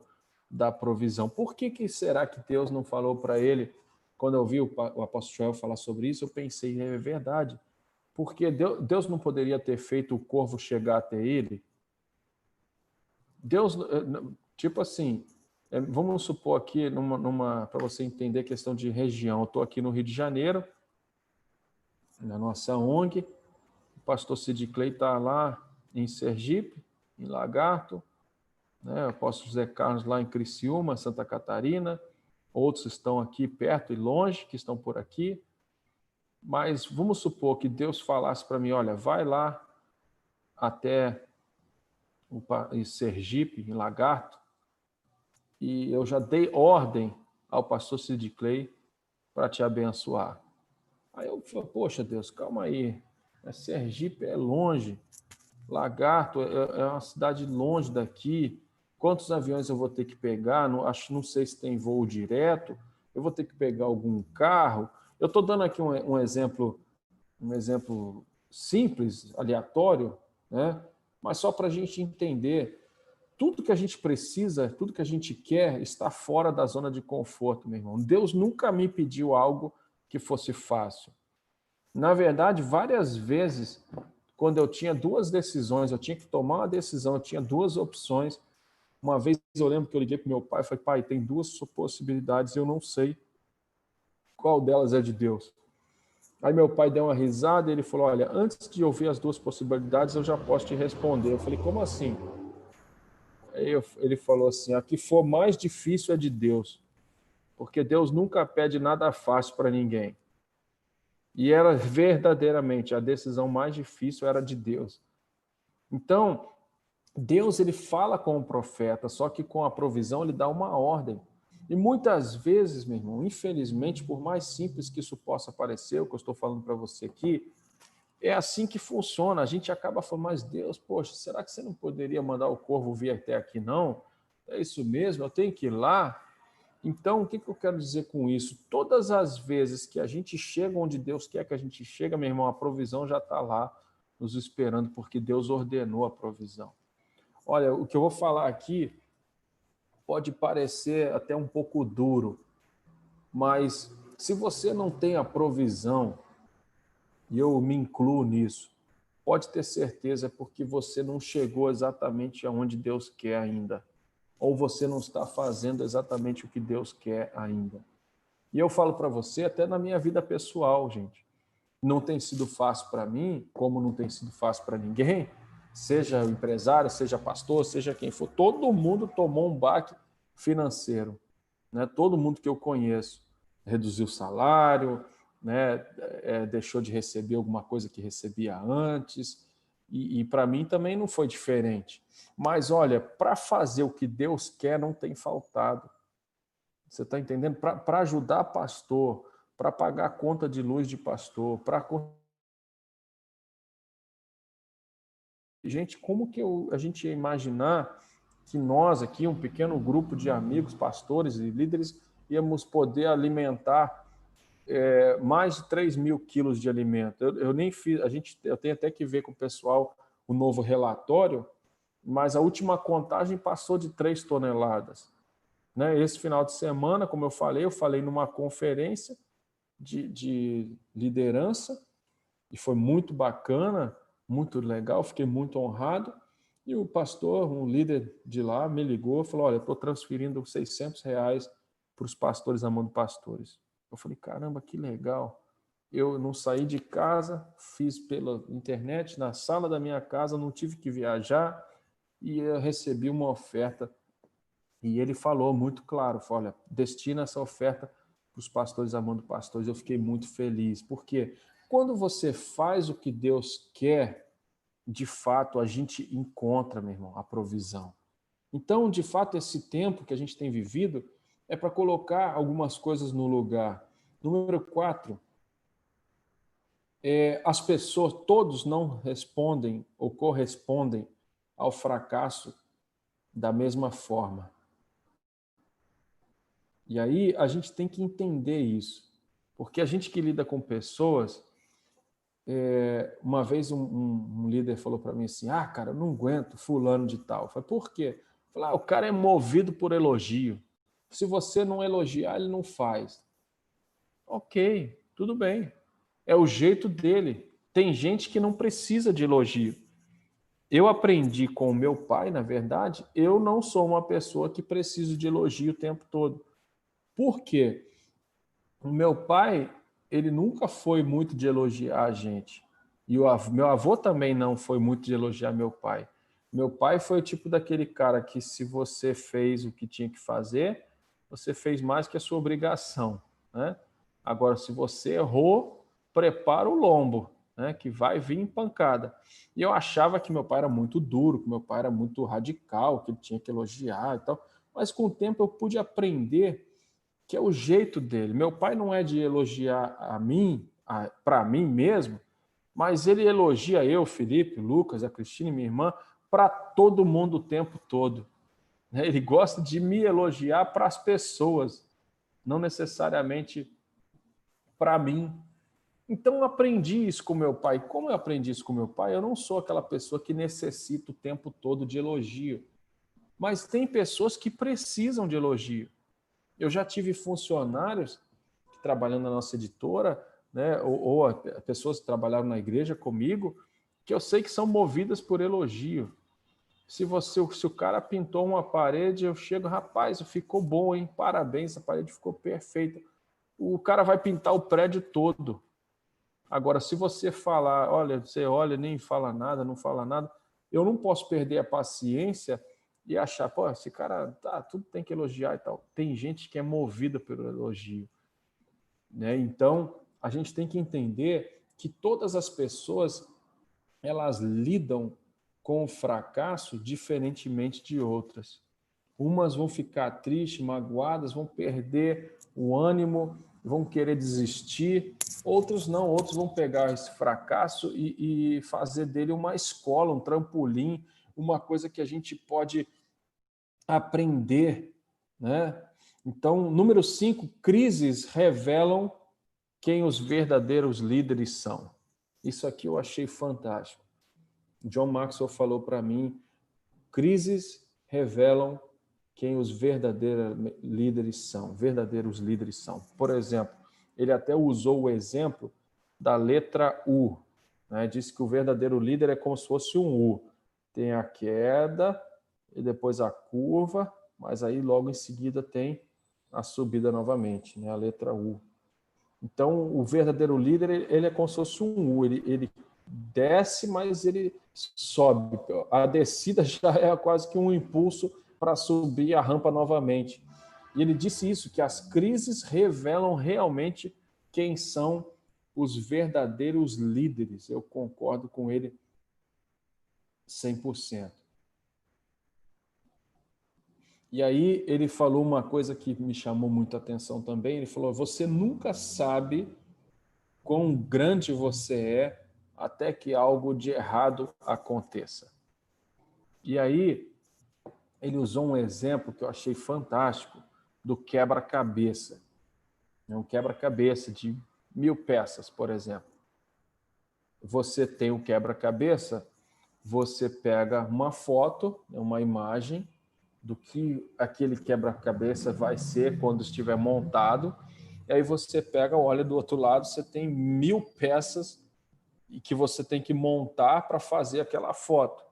da provisão. Por que será que Deus não falou para ele? Quando eu vi o apóstolo Joel falar sobre isso, eu pensei, é verdade. Porque Deus não poderia ter feito o corvo chegar até ele? Deus, tipo assim, vamos supor aqui, para você entender a questão de região. Eu estou aqui no Rio de Janeiro, na nossa ONG, o pastor Sid Clay está lá em Sergipe, em Lagarto, né? O apóstolo José Carlos lá em Criciúma, Santa Catarina, outros estão aqui perto e longe, que estão por aqui, mas vamos supor que Deus falasse para mim, olha, vai lá até em Sergipe, em Lagarto, e eu já dei ordem ao pastor Sid Clay para te abençoar. Aí eu falei, poxa Deus, calma aí, Sergipe é longe, Lagarto é uma cidade longe daqui, quantos aviões eu vou ter que pegar? Não sei se tem voo direto, eu vou ter que pegar algum carro. Eu estou dando aqui um exemplo simples, aleatório, né? Mas só para a gente entender, tudo que a gente precisa, tudo que a gente quer está fora da zona de conforto, meu irmão. Deus nunca me pediu algo que fosse fácil. Na verdade, várias vezes, quando eu tinha duas decisões, eu tinha que tomar uma decisão, eu tinha duas opções. Uma vez eu lembro que eu liguei para meu pai e falei, pai, tem duas possibilidades, eu não sei qual delas é de Deus. Aí meu pai deu uma risada e ele falou, olha, antes de ouvir as duas possibilidades, eu já posso te responder. Eu falei, como assim? Ele falou assim, a que for mais difícil é de Deus, porque Deus nunca pede nada fácil para ninguém. E era verdadeiramente, a decisão mais difícil era de Deus. Então, Deus ele fala com o profeta, só que com a provisão ele dá uma ordem. E muitas vezes, meu irmão, infelizmente, por mais simples que isso possa parecer, o que eu estou falando para você aqui, é assim que funciona. A gente acaba falando, mas Deus, poxa, será que você não poderia mandar o corvo vir até aqui, não? É isso mesmo, eu tenho que ir lá. Então, o que eu quero dizer com isso? Todas as vezes que a gente chega onde Deus quer que a gente chegue, meu irmão, a provisão já está lá nos esperando, porque Deus ordenou a provisão. Olha, o que eu vou falar aqui pode parecer até um pouco duro, mas se você não tem a provisão, e eu me incluo nisso, pode ter certeza porque você não chegou exatamente aonde Deus quer ainda, ou você não está fazendo exatamente o que Deus quer ainda. E eu falo para você, até na minha vida pessoal, gente, não tem sido fácil para mim, como não tem sido fácil para ninguém, seja empresário, seja pastor, seja quem for, todo mundo tomou um baque financeiro, né? Todo mundo que eu conheço reduziu o salário, né? Deixou de receber alguma coisa que recebia antes, e para mim também não foi diferente. Mas olha, para fazer o que Deus quer não tem faltado. Você está entendendo? Para ajudar pastor, para pagar a conta de luz de pastor, para... Gente, como que a gente ia imaginar que nós aqui, um pequeno grupo de amigos, pastores e líderes, íamos poder alimentar mais de 3.000 quilos de alimento? Eu nem fiz, eu tenho até que ver com o pessoal o novo relatório, mas a última contagem passou de 3 toneladas. Né? Esse final de semana, como eu falei numa conferência de liderança, e foi muito bacana, muito legal, fiquei muito honrado. E o pastor, um líder de lá, me ligou e falou, olha, estou transferindo R$ 600 para os pastores Amando Pastores. Eu falei, caramba, que legal. Eu não saí de casa, fiz pela internet, na sala da minha casa, não tive que viajar, e eu recebi uma oferta. E ele falou muito claro, falou, olha, destina essa oferta para os pastores Amando Pastores. Eu fiquei muito feliz, porque quando você faz o que Deus quer, de fato, a gente encontra, meu irmão, a provisão. Então, de fato, esse tempo que a gente tem vivido é para colocar algumas coisas no lugar. Número 4, as pessoas, todos não respondem ou correspondem ao fracasso da mesma forma. E aí a gente tem que entender isso, porque a gente que lida com pessoas, uma vez um líder falou para mim assim, cara, eu não aguento fulano de tal. Eu falei, por quê? Eu falei, o cara é movido por elogio. Se você não elogiar, ele não faz. Ok, tudo bem. É o jeito dele. Tem gente que não precisa de elogio. Eu aprendi com o meu pai, na verdade, eu não sou uma pessoa que preciso de elogio o tempo todo. Por quê? O meu pai, ele nunca foi muito de elogiar a gente. E meu avô também não foi muito de elogiar meu pai. Meu pai foi o tipo daquele cara que, se você fez o que tinha que fazer, você fez mais que a sua obrigação, né? Agora, se você errou, prepara o lombo, né? Que vai vir em pancada. E eu achava que meu pai era muito duro, que meu pai era muito radical, que ele tinha que elogiar e tal. Mas com o tempo eu pude aprender que é o jeito dele. Meu pai não é de elogiar a mim, para mim mesmo, mas ele elogia eu, Felipe, Lucas, a Cristina e minha irmã, para todo mundo o tempo todo. Ele gosta de me elogiar para as pessoas, não necessariamente para mim. Então, eu aprendi isso com meu pai. Como eu aprendi isso com meu pai, eu não sou aquela pessoa que necessita o tempo todo de elogio. Mas tem pessoas que precisam de elogio. Eu já tive funcionários que trabalhando na nossa editora, né, ou pessoas que trabalharam na igreja comigo, que eu sei que são movidas por elogio. Se o cara pintou uma parede, eu chego, rapaz, ficou bom, hein? Parabéns, a parede ficou perfeita. O cara vai pintar o prédio todo. Agora, se você falar, olha, você olha, nem fala nada, não fala nada, eu não posso perder a paciência e achar, pô, esse cara, tá, tudo tem que elogiar e tal. Tem gente que é movida pelo elogio, né? Então, a gente tem que entender que todas as pessoas, elas lidam com o fracasso diferentemente de outras. Umas vão ficar tristes, magoadas, vão perder o ânimo, vão querer desistir. Outros não, outros vão pegar esse fracasso e fazer dele uma escola, um trampolim, uma coisa que a gente pode aprender, né? Então, número 5, crises revelam quem os verdadeiros líderes são. Isso aqui eu achei fantástico. John Maxwell falou para mim, crises revelam quem os verdadeiros líderes são. Por exemplo, ele até usou o exemplo da letra U, né? Disse que o verdadeiro líder é como se fosse um U. Tem a queda e depois a curva, mas aí logo em seguida tem a subida novamente, né? A letra U. Então, o verdadeiro líder, ele é como se fosse um U, ele desce, mas ele sobe. A descida já é quase que um impulso para subir a rampa novamente. E ele disse isso, que as crises revelam realmente quem são os verdadeiros líderes. Eu concordo com ele 100%. E aí ele falou uma coisa que me chamou muito a atenção também, ele falou, você nunca sabe quão grande você é até que algo de errado aconteça. E aí ele usou um exemplo que eu achei fantástico do quebra-cabeça. Um quebra-cabeça de 1000 peças, por exemplo. Você tem o quebra-cabeça, você pega uma foto, uma imagem do que aquele quebra-cabeça vai ser quando estiver montado, e aí você pega, olha do outro lado, você tem 1000 peças e que você tem que montar para fazer aquela foto,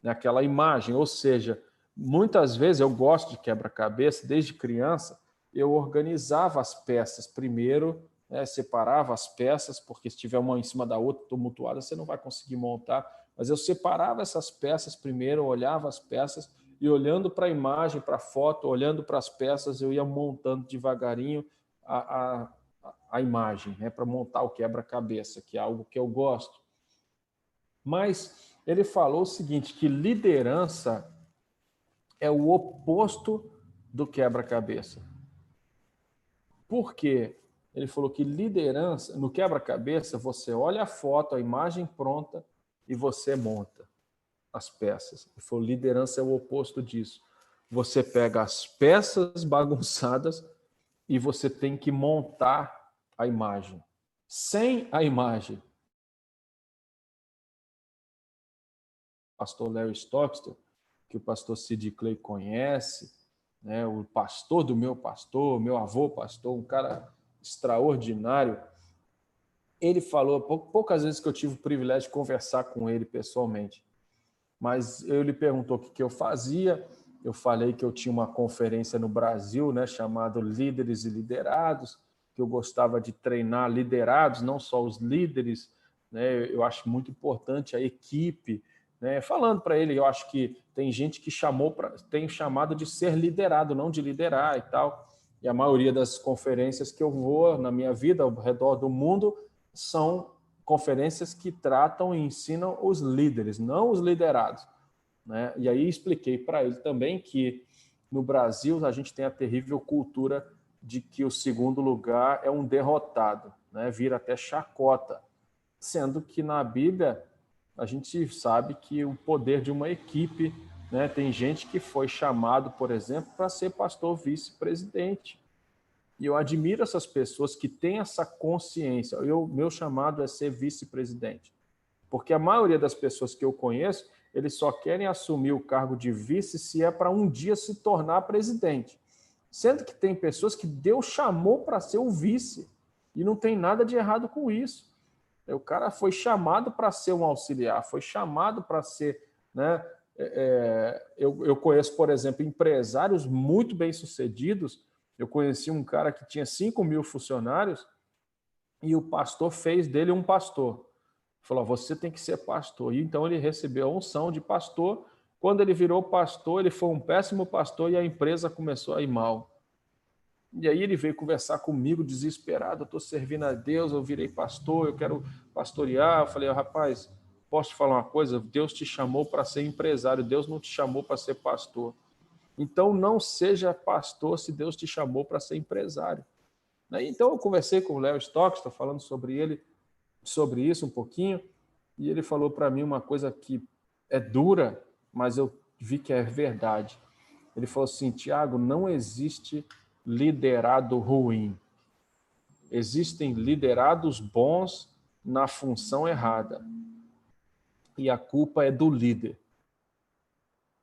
aquela imagem. Ou seja, muitas vezes eu gosto de quebra-cabeça, desde criança, eu organizava as peças primeiro, né, separava as peças, porque se tiver uma em cima da outra tumultuada, você não vai conseguir montar, mas eu separava essas peças primeiro, olhava as peças e olhando para a imagem, para a foto, olhando para as peças, eu ia montando devagarinho a imagem, né, para montar o quebra-cabeça, que é algo que eu gosto. Mas ele falou o seguinte, que liderança é o oposto do quebra-cabeça. Por quê? Ele falou que liderança, no quebra-cabeça, você olha a foto, a imagem pronta e você monta as peças. Ele falou, liderança é o oposto disso. Você pega as peças bagunçadas e você tem que montar a imagem. Sem a imagem. O pastor Larry Stockstill, que o pastor Sid Clay conhece, né, o pastor do meu pastor, meu avô pastor, um cara extraordinário, ele falou, poucas vezes que eu tive o privilégio de conversar com ele pessoalmente, mas ele perguntou o que eu fazia, eu falei que eu tinha uma conferência no Brasil, né, chamada Líderes e Liderados, que eu gostava de treinar liderados, não só os líderes, né, eu acho muito importante a equipe, né, falando para ele, eu acho que tem gente que tem chamado de ser liderado, não de liderar e tal, e a maioria das conferências que eu vou na minha vida, ao redor do mundo, são conferências que tratam e ensinam os líderes, não os liderados, né? E aí expliquei para ele também que no Brasil a gente tem a terrível cultura de que o segundo lugar é um derrotado, né? Vira até chacota. sendo que na Bíblia a gente sabe que o poder de uma equipe, né, tem gente que foi chamado, por exemplo, para ser pastor vice-presidente. E eu admiro essas pessoas que têm essa consciência. Meu chamado é ser vice-presidente. Porque a maioria das pessoas que eu conheço, eles só querem assumir o cargo de vice se é para um dia se tornar presidente. Sendo que tem pessoas que Deus chamou para ser o vice. E não tem nada de errado com isso. O cara foi chamado para ser um auxiliar, foi chamado para ser, né? Eu conheço, por exemplo, empresários muito bem-sucedidos. Eu conheci um cara que tinha 5.000 funcionários e o pastor fez dele um pastor. Falou, você tem que ser pastor. E então ele recebeu a unção de pastor. Quando ele virou pastor, ele foi um péssimo pastor e a empresa começou a ir mal. E aí ele veio conversar comigo desesperado, eu estou servindo a Deus, eu virei pastor, eu quero pastorear. Eu falei, rapaz, posso te falar uma coisa? Deus te chamou para ser empresário, Deus não te chamou para ser pastor. Então não seja pastor se Deus te chamou para ser empresário. Então eu conversei com o Léo Stocks, estou falando sobre isso um pouquinho, e ele falou para mim uma coisa que é dura, mas eu vi que é verdade. Ele falou assim, Tiago, não existe liderado ruim. Existem liderados bons na função errada. E a culpa é do líder.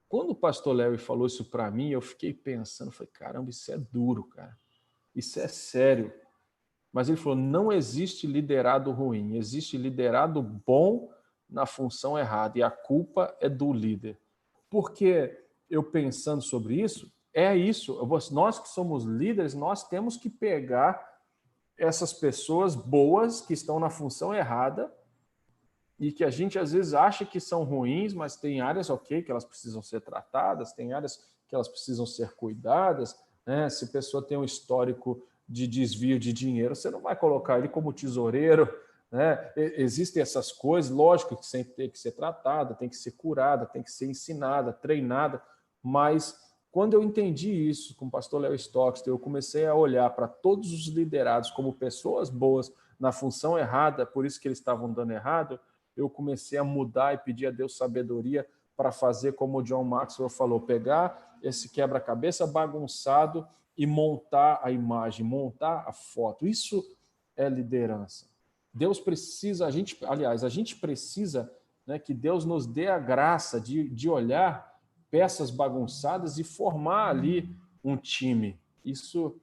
Quando o pastor Larry falou isso para mim, eu fiquei pensando, falei, caramba, isso é duro, cara. Isso é sério. Mas ele falou, não existe liderado ruim, existe liderado bom na função errada. E a culpa é do líder. Porque eu pensando sobre isso, é isso. Nós que somos líderes, nós temos que pegar essas pessoas boas que estão na função errada e que a gente às vezes acha que são ruins, mas tem áreas, ok, que elas precisam ser tratadas, tem áreas que elas precisam ser cuidadas, né? Se a pessoa tem um histórico de desvio de dinheiro, você não vai colocar ele como tesoureiro, né? Existem essas coisas, lógico que sempre tem que ser tratada, tem que ser curada, tem que ser ensinada, treinada, mas quando eu entendi isso com o pastor Léo Stocks, eu comecei a olhar para todos os liderados como pessoas boas na função errada, por isso que eles estavam dando errado, eu comecei a mudar e pedir a Deus sabedoria para fazer como o John Maxwell falou, pegar esse quebra-cabeça bagunçado e montar a imagem, montar a foto. Isso é liderança. Deus precisa, a gente precisa, né, que Deus nos dê a graça de olhar peças bagunçadas e formar ali um time. Isso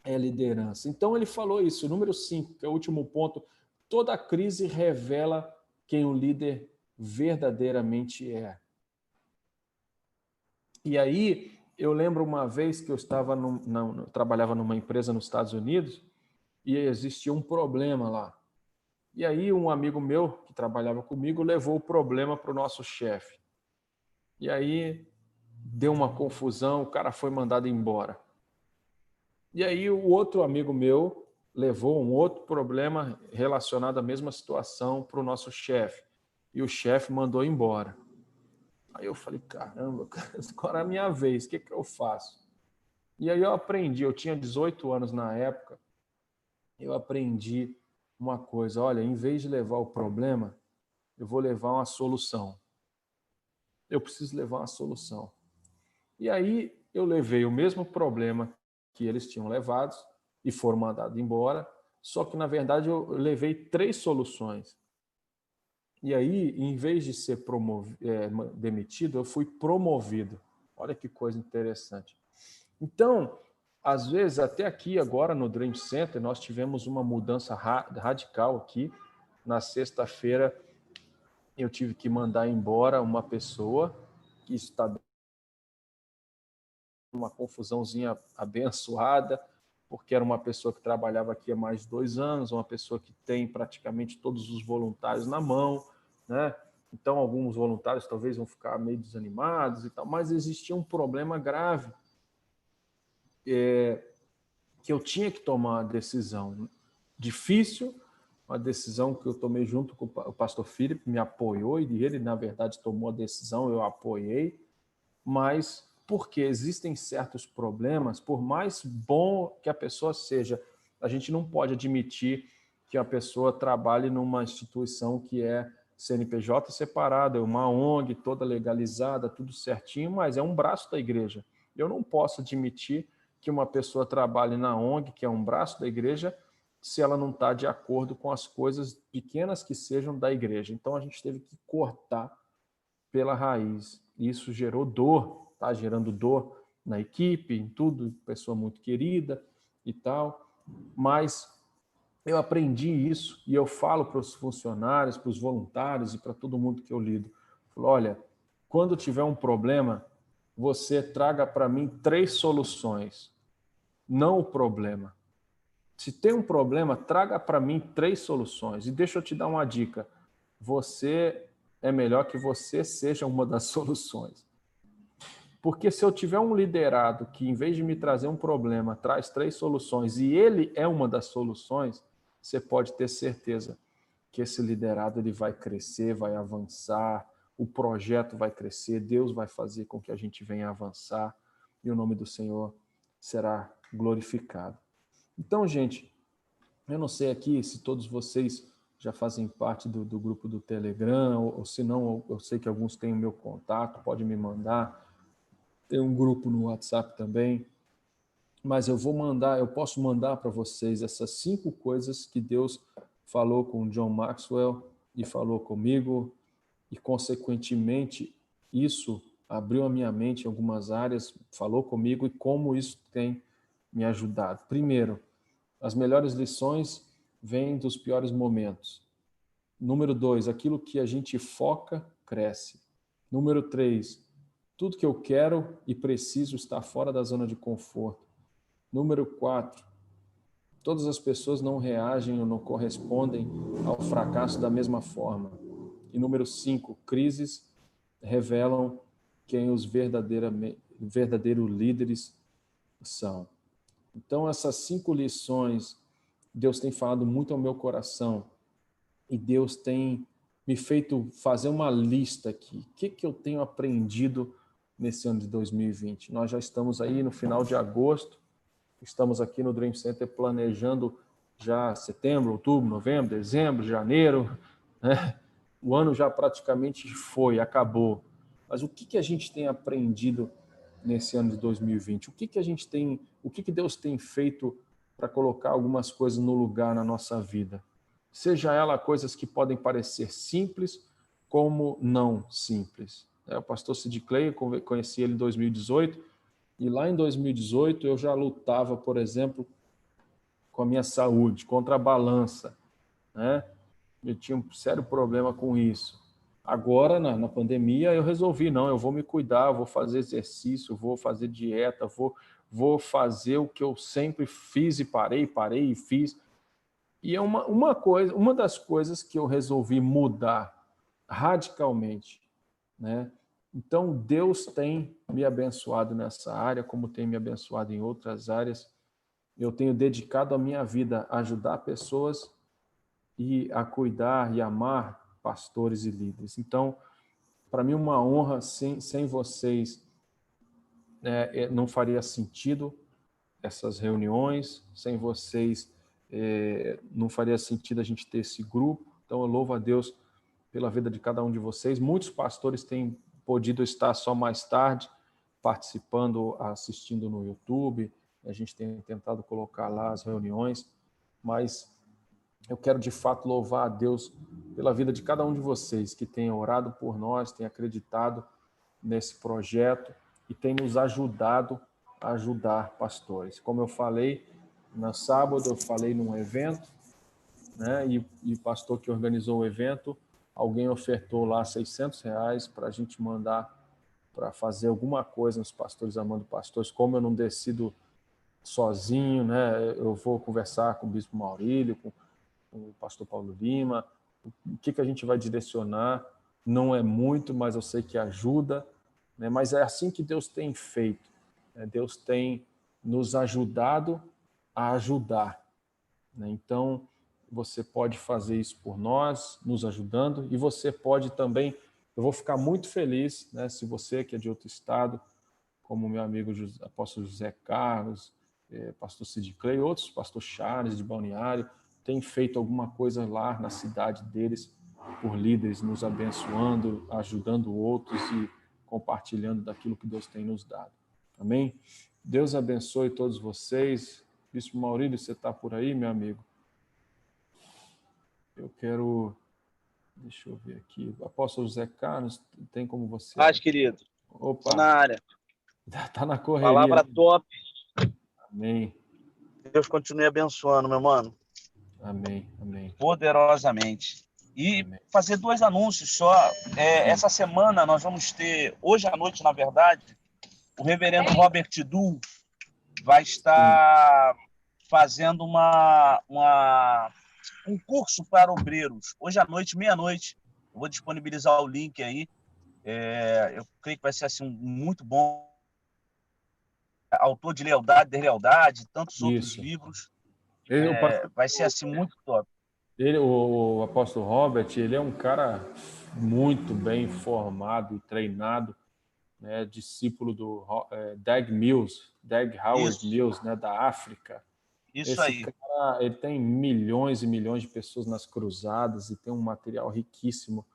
é liderança. Então ele falou isso, número 5, que é o último ponto, toda crise revela quem o líder verdadeiramente é. E aí, eu lembro uma vez que eu estava trabalhava numa empresa nos Estados Unidos e existia um problema lá. E aí um amigo meu que trabalhava comigo levou o problema para o nosso chefe. E aí deu uma confusão, o cara foi mandado embora. E aí o outro amigo meu levou um outro problema relacionado à mesma situação para o nosso chefe. E o chefe mandou embora. Aí eu falei, caramba, agora é a minha vez, o que eu faço? E aí eu aprendi, eu tinha 18 anos na época, eu aprendi uma coisa, olha, em vez de levar o problema, eu vou levar uma solução. Eu preciso levar uma solução. E aí eu levei o mesmo problema que eles tinham levado e foram mandados embora, só que na verdade eu levei 3 soluções. E aí, em vez de ser demitido, eu fui promovido. Olha que coisa interessante. Então, às vezes, até aqui agora no Dream Center, nós tivemos uma mudança radical aqui. Na sexta-feira, eu tive que mandar embora uma pessoa que está uma confusãozinha abençoada, porque era uma pessoa que trabalhava aqui há mais de 2 anos, uma pessoa que tem praticamente todos os voluntários na mão, né? Então, alguns voluntários talvez vão ficar meio desanimados e tal, mas existia um problema grave que eu tinha que tomar uma decisão difícil, uma decisão que eu tomei junto com o pastor Felipe, me apoiou, e ele, na verdade, tomou a decisão, eu apoiei, mas porque existem certos problemas, por mais bom que a pessoa seja, a gente não pode admitir que a pessoa trabalhe numa instituição que é CNPJ separada, é uma ONG toda legalizada, tudo certinho, mas é um braço da igreja. Eu não posso admitir que uma pessoa trabalhe na ONG, que é um braço da igreja, se ela não está de acordo com as coisas pequenas que sejam da igreja. Então a gente teve que cortar pela raiz. Isso gerou dor, está gerando dor na equipe, em tudo, pessoa muito querida e tal, mas eu aprendi isso e eu falo para os funcionários, para os voluntários e para todo mundo que eu lido. Falo, olha, quando tiver um problema, você traga para mim 3 soluções, não o problema. Se tem um problema, traga para mim 3 soluções. E deixa eu te dar uma dica. Você é melhor que você seja uma das soluções. Porque se eu tiver um liderado que, em vez de me trazer um problema, traz 3 soluções e ele é uma das soluções, você pode ter certeza que esse liderado ele vai crescer, vai avançar, o projeto vai crescer, Deus vai fazer com que a gente venha avançar e o nome do Senhor será glorificado. Então, gente, eu não sei aqui se todos vocês já fazem parte do grupo do Telegram, ou se não, eu sei que alguns têm o meu contato, pode me mandar. Tem um grupo no WhatsApp também, mas eu posso mandar para vocês essas 5 coisas que Deus falou com John Maxwell e falou comigo, e consequentemente isso abriu a minha mente em algumas áreas, falou comigo e como isso tem me ajudado. Primeiro, as melhores lições vêm dos piores momentos. Número 2, aquilo que a gente foca, cresce. Número 3, tudo que eu quero e preciso está fora da zona de conforto. Número 4, todas as pessoas não reagem ou não correspondem ao fracasso da mesma forma. E número 5, crises revelam quem os verdadeiros líderes são. Então, essas 5 lições, Deus tem falado muito ao meu coração e Deus tem me feito fazer uma lista aqui. O que eu tenho aprendido nesse ano de 2020? Nós já estamos aí no final de agosto, estamos aqui no Dream Center planejando já setembro, outubro, novembro, dezembro, janeiro, né? O ano já praticamente foi, acabou. Mas o que a gente tem aprendido nesse ano de 2020? O que Deus tem feito para colocar algumas coisas no lugar na nossa vida? Seja ela coisas que podem parecer simples, como não simples. O pastor Sid Clay, eu conheci ele em 2018, e lá em 2018 eu já lutava, por exemplo, com a minha saúde, contra a balança, né? Eu tinha um sério problema com isso. Agora, na pandemia, eu resolvi, não, eu vou me cuidar, vou fazer exercício, vou fazer dieta, vou fazer o que eu sempre fiz e parei e fiz. E é uma das coisas que eu resolvi mudar radicalmente, né? Então, Deus tem me abençoado nessa área, como tem me abençoado em outras áreas. Eu tenho dedicado a minha vida a ajudar pessoas e a cuidar e amar pastores e líderes. Então, para mim, uma honra, sem vocês, não faria sentido essas reuniões, sem vocês, não faria sentido a gente ter esse grupo. Então, eu louvo a Deus pela vida de cada um de vocês. Muitos pastores têm podido estar só mais tarde, participando, assistindo no YouTube. A gente tem tentado colocar lá as reuniões, mas eu quero de fato louvar a Deus pela vida de cada um de vocês que tem orado por nós, tem acreditado nesse projeto e tem nos ajudado a ajudar pastores. Como eu falei, no sábado eu falei num evento, né? E o pastor que organizou o evento, alguém ofertou lá R$600 para a gente mandar para fazer alguma coisa nos Pastores Amando Pastores. Como eu não decido sozinho, né? Eu vou conversar com o Bispo Maurílio, com o pastor Paulo Lima, o que a gente vai direcionar. Não é muito, mas eu sei que ajuda, né? Mas é assim que Deus tem feito, né? Deus tem nos ajudado a ajudar, né? Então, você pode fazer isso por nós, nos ajudando, e você pode também, eu vou ficar muito feliz, né, se você que é de outro estado, como meu amigo apóstolo José Carlos, pastor Sid Clay, outros, pastor Charles de Balneário, tem feito alguma coisa lá na cidade deles, por líderes, nos abençoando, ajudando outros e compartilhando daquilo que Deus tem nos dado. Amém? Deus abençoe todos vocês. Bispo Maurílio, você está por aí, meu amigo? Eu quero... Deixa eu ver aqui. Apóstolo José Carlos, tem como você... Paz, querido. Opa! Estou na área. Está na correria. Palavra top. Amém. Deus continue abençoando, meu mano. Amém, amém. Poderosamente. E Amém. fazer 2 anúncios só. Essa semana nós vamos ter, hoje à noite, na verdade, o reverendo Robert Du vai estar fazendo um curso para obreiros. Hoje à noite, meia-noite. Eu vou disponibilizar o link aí. Eu creio que vai ser assim, muito bom. Autor de Lealdade, Deslealdade, tantos outros livros. Vai ser assim muito top. O apóstolo Robert, ele é um cara muito bem formado e treinado, né, discípulo do Dag Howard Mills, né, da África. Isso Esse aí. cara, ele tem milhões e milhões de pessoas nas cruzadas e tem um material riquíssimo,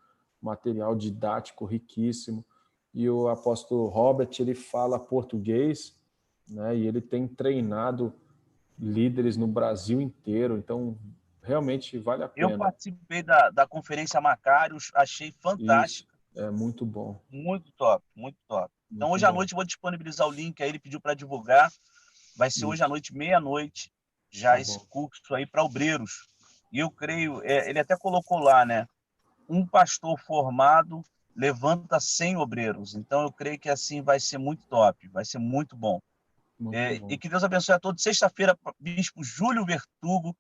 material didático riquíssimo. E o apóstolo Robert, ele fala português, né, e ele tem treinado líderes no Brasil inteiro, então realmente vale a pena. Eu participei da Conferência Macários, achei fantástico. Isso, é muito bom. Muito top, muito top. Então, Muito hoje à bom. noite eu vou disponibilizar o link aí, ele pediu para divulgar. Vai ser hoje à noite, meia-noite, já Tá esse bom. curso aí para obreiros. E eu creio, ele até colocou lá, né? Um pastor formado levanta 100 obreiros. Então, eu creio que assim vai ser muito top, vai ser muito bom. Muito bom. E que Deus abençoe a todos. Sexta-feira, Bispo Júlio Vertugo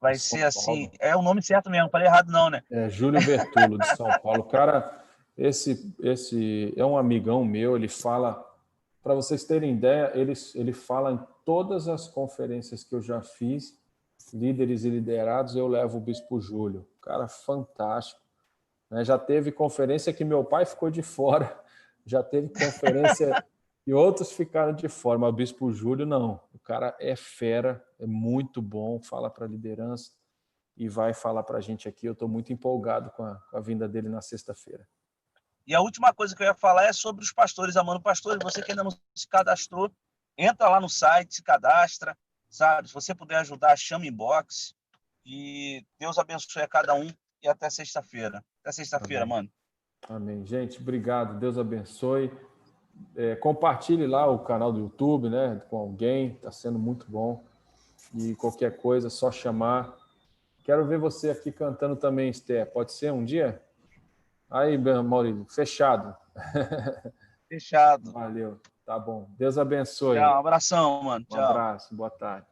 vai ser assim. É o nome certo mesmo, não falei errado, não, né? Júlio Vertulo, de São Paulo. O cara, esse é um amigão meu, ele fala, para vocês terem ideia, ele fala em todas as conferências que eu já fiz, líderes e liderados, eu levo o Bispo Júlio. Cara fantástico. Né? Já teve conferência que meu pai ficou de fora, já teve conferência e outros ficaram de fora, mas o Bispo Júlio não. O cara é fera, é muito bom, fala para a liderança e vai falar para a gente aqui. Eu estou muito empolgado com a vinda dele na sexta-feira. E a última coisa que eu ia falar é sobre os pastores, amando pastores. Você que ainda não se cadastrou, entra lá no site, se cadastra, sabe? Se você puder ajudar, chama inbox. E Deus abençoe a cada um e até sexta-feira. Até sexta-feira, mano. Amém. Gente, obrigado. Deus abençoe. Compartilhe lá o canal do YouTube, né, com alguém. Está sendo muito bom. E qualquer coisa, é só chamar. Quero ver você aqui cantando também, Esther. Pode ser um dia? Aí, Maurício, fechado. Fechado. Valeu. Tá bom. Deus abençoe. Tchau, um abração, mano. Um Tchau. abraço. Boa tarde.